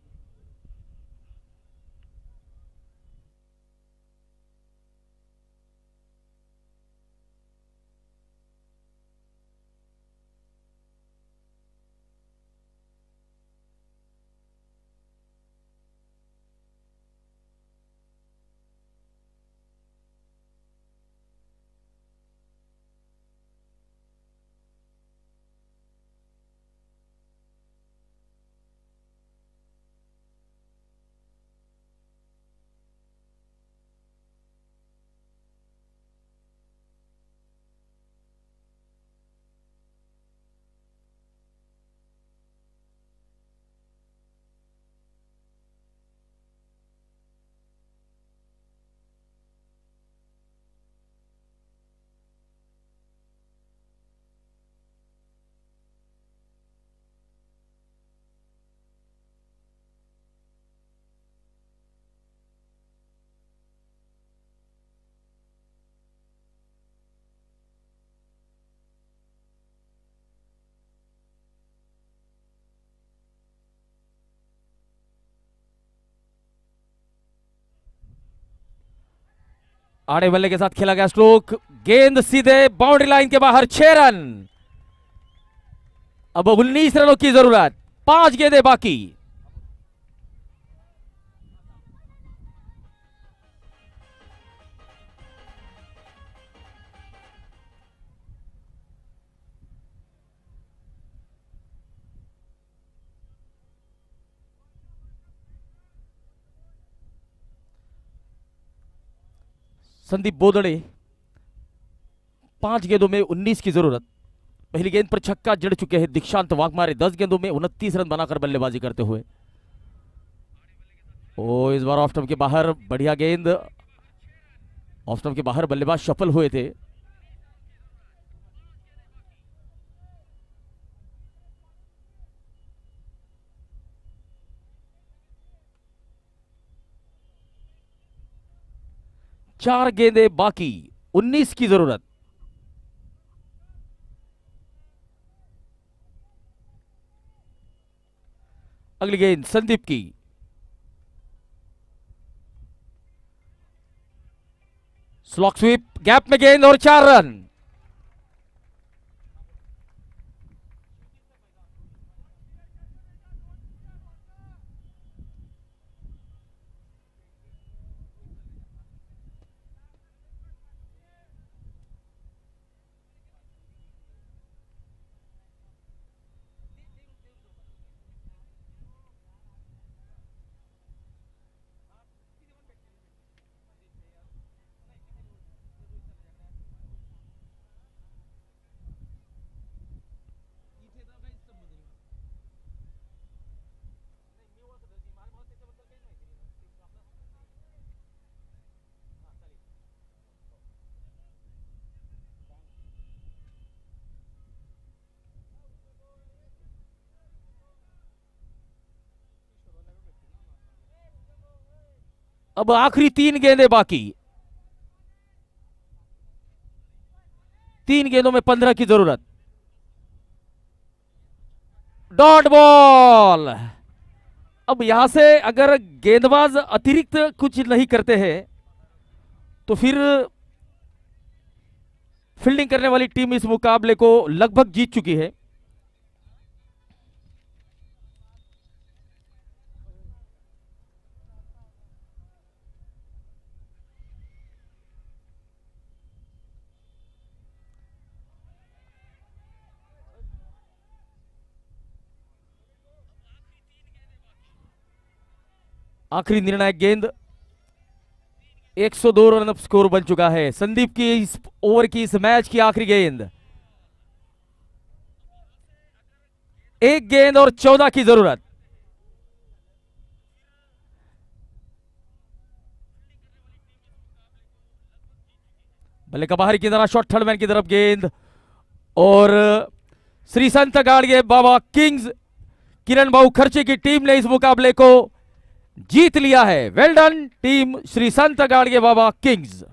आड़े बल्ले के साथ खेला गया स्ट्रोक, गेंद सीधे बाउंड्री लाइन के बाहर, 6 रन। अब 19 रनों की जरूरत, 5 गेंदें बाकी। संदीप बोदड़े, 5 गेंदों में 19 की जरूरत। पहली गेंद पर छक्का जड़ चुके हैं दीक्षांत वाघमारे, 10 गेंदों में 29 रन बनाकर बल्लेबाजी करते हुए। ओ इस बार ऑफ स्टंप के बाहर, बढ़िया गेंद, ऑफ स्टंप के बाहर बल्लेबाज सफल हुए थे। चार गेंदें बाकी, 19 की जरूरत। अगली गेंद संदीप की, स्लॉक स्वीप, गैप में गेंद और 4 रन। अब आखिरी 3 गेंदें बाकी, 3 गेंदों में 15 की जरूरत। Dot ball. अब यहां से अगर गेंदबाज अतिरिक्त कुछ नहीं करते हैं तो फिर फील्डिंग करने वाली टीम इस मुकाबले को लगभग जीत चुकी है। आखिरी निर्णायक गेंद, 102 रन स्कोर बन चुका है। संदीप की इस ओवर की, इस मैच की आखिरी गेंद, 1 गेंद और 14 की जरूरत। बल्ले का बाहरी की तरफ शॉट, थर्ड मैन की तरफ गेंद, और श्री संत गाड़गे बाबा किंग्स किरण भाऊ खर्चे की टीम ने इस मुकाबले को जीत लिया है। वेल डन टीम श्री संत गाड़गे बाबा किंग्स।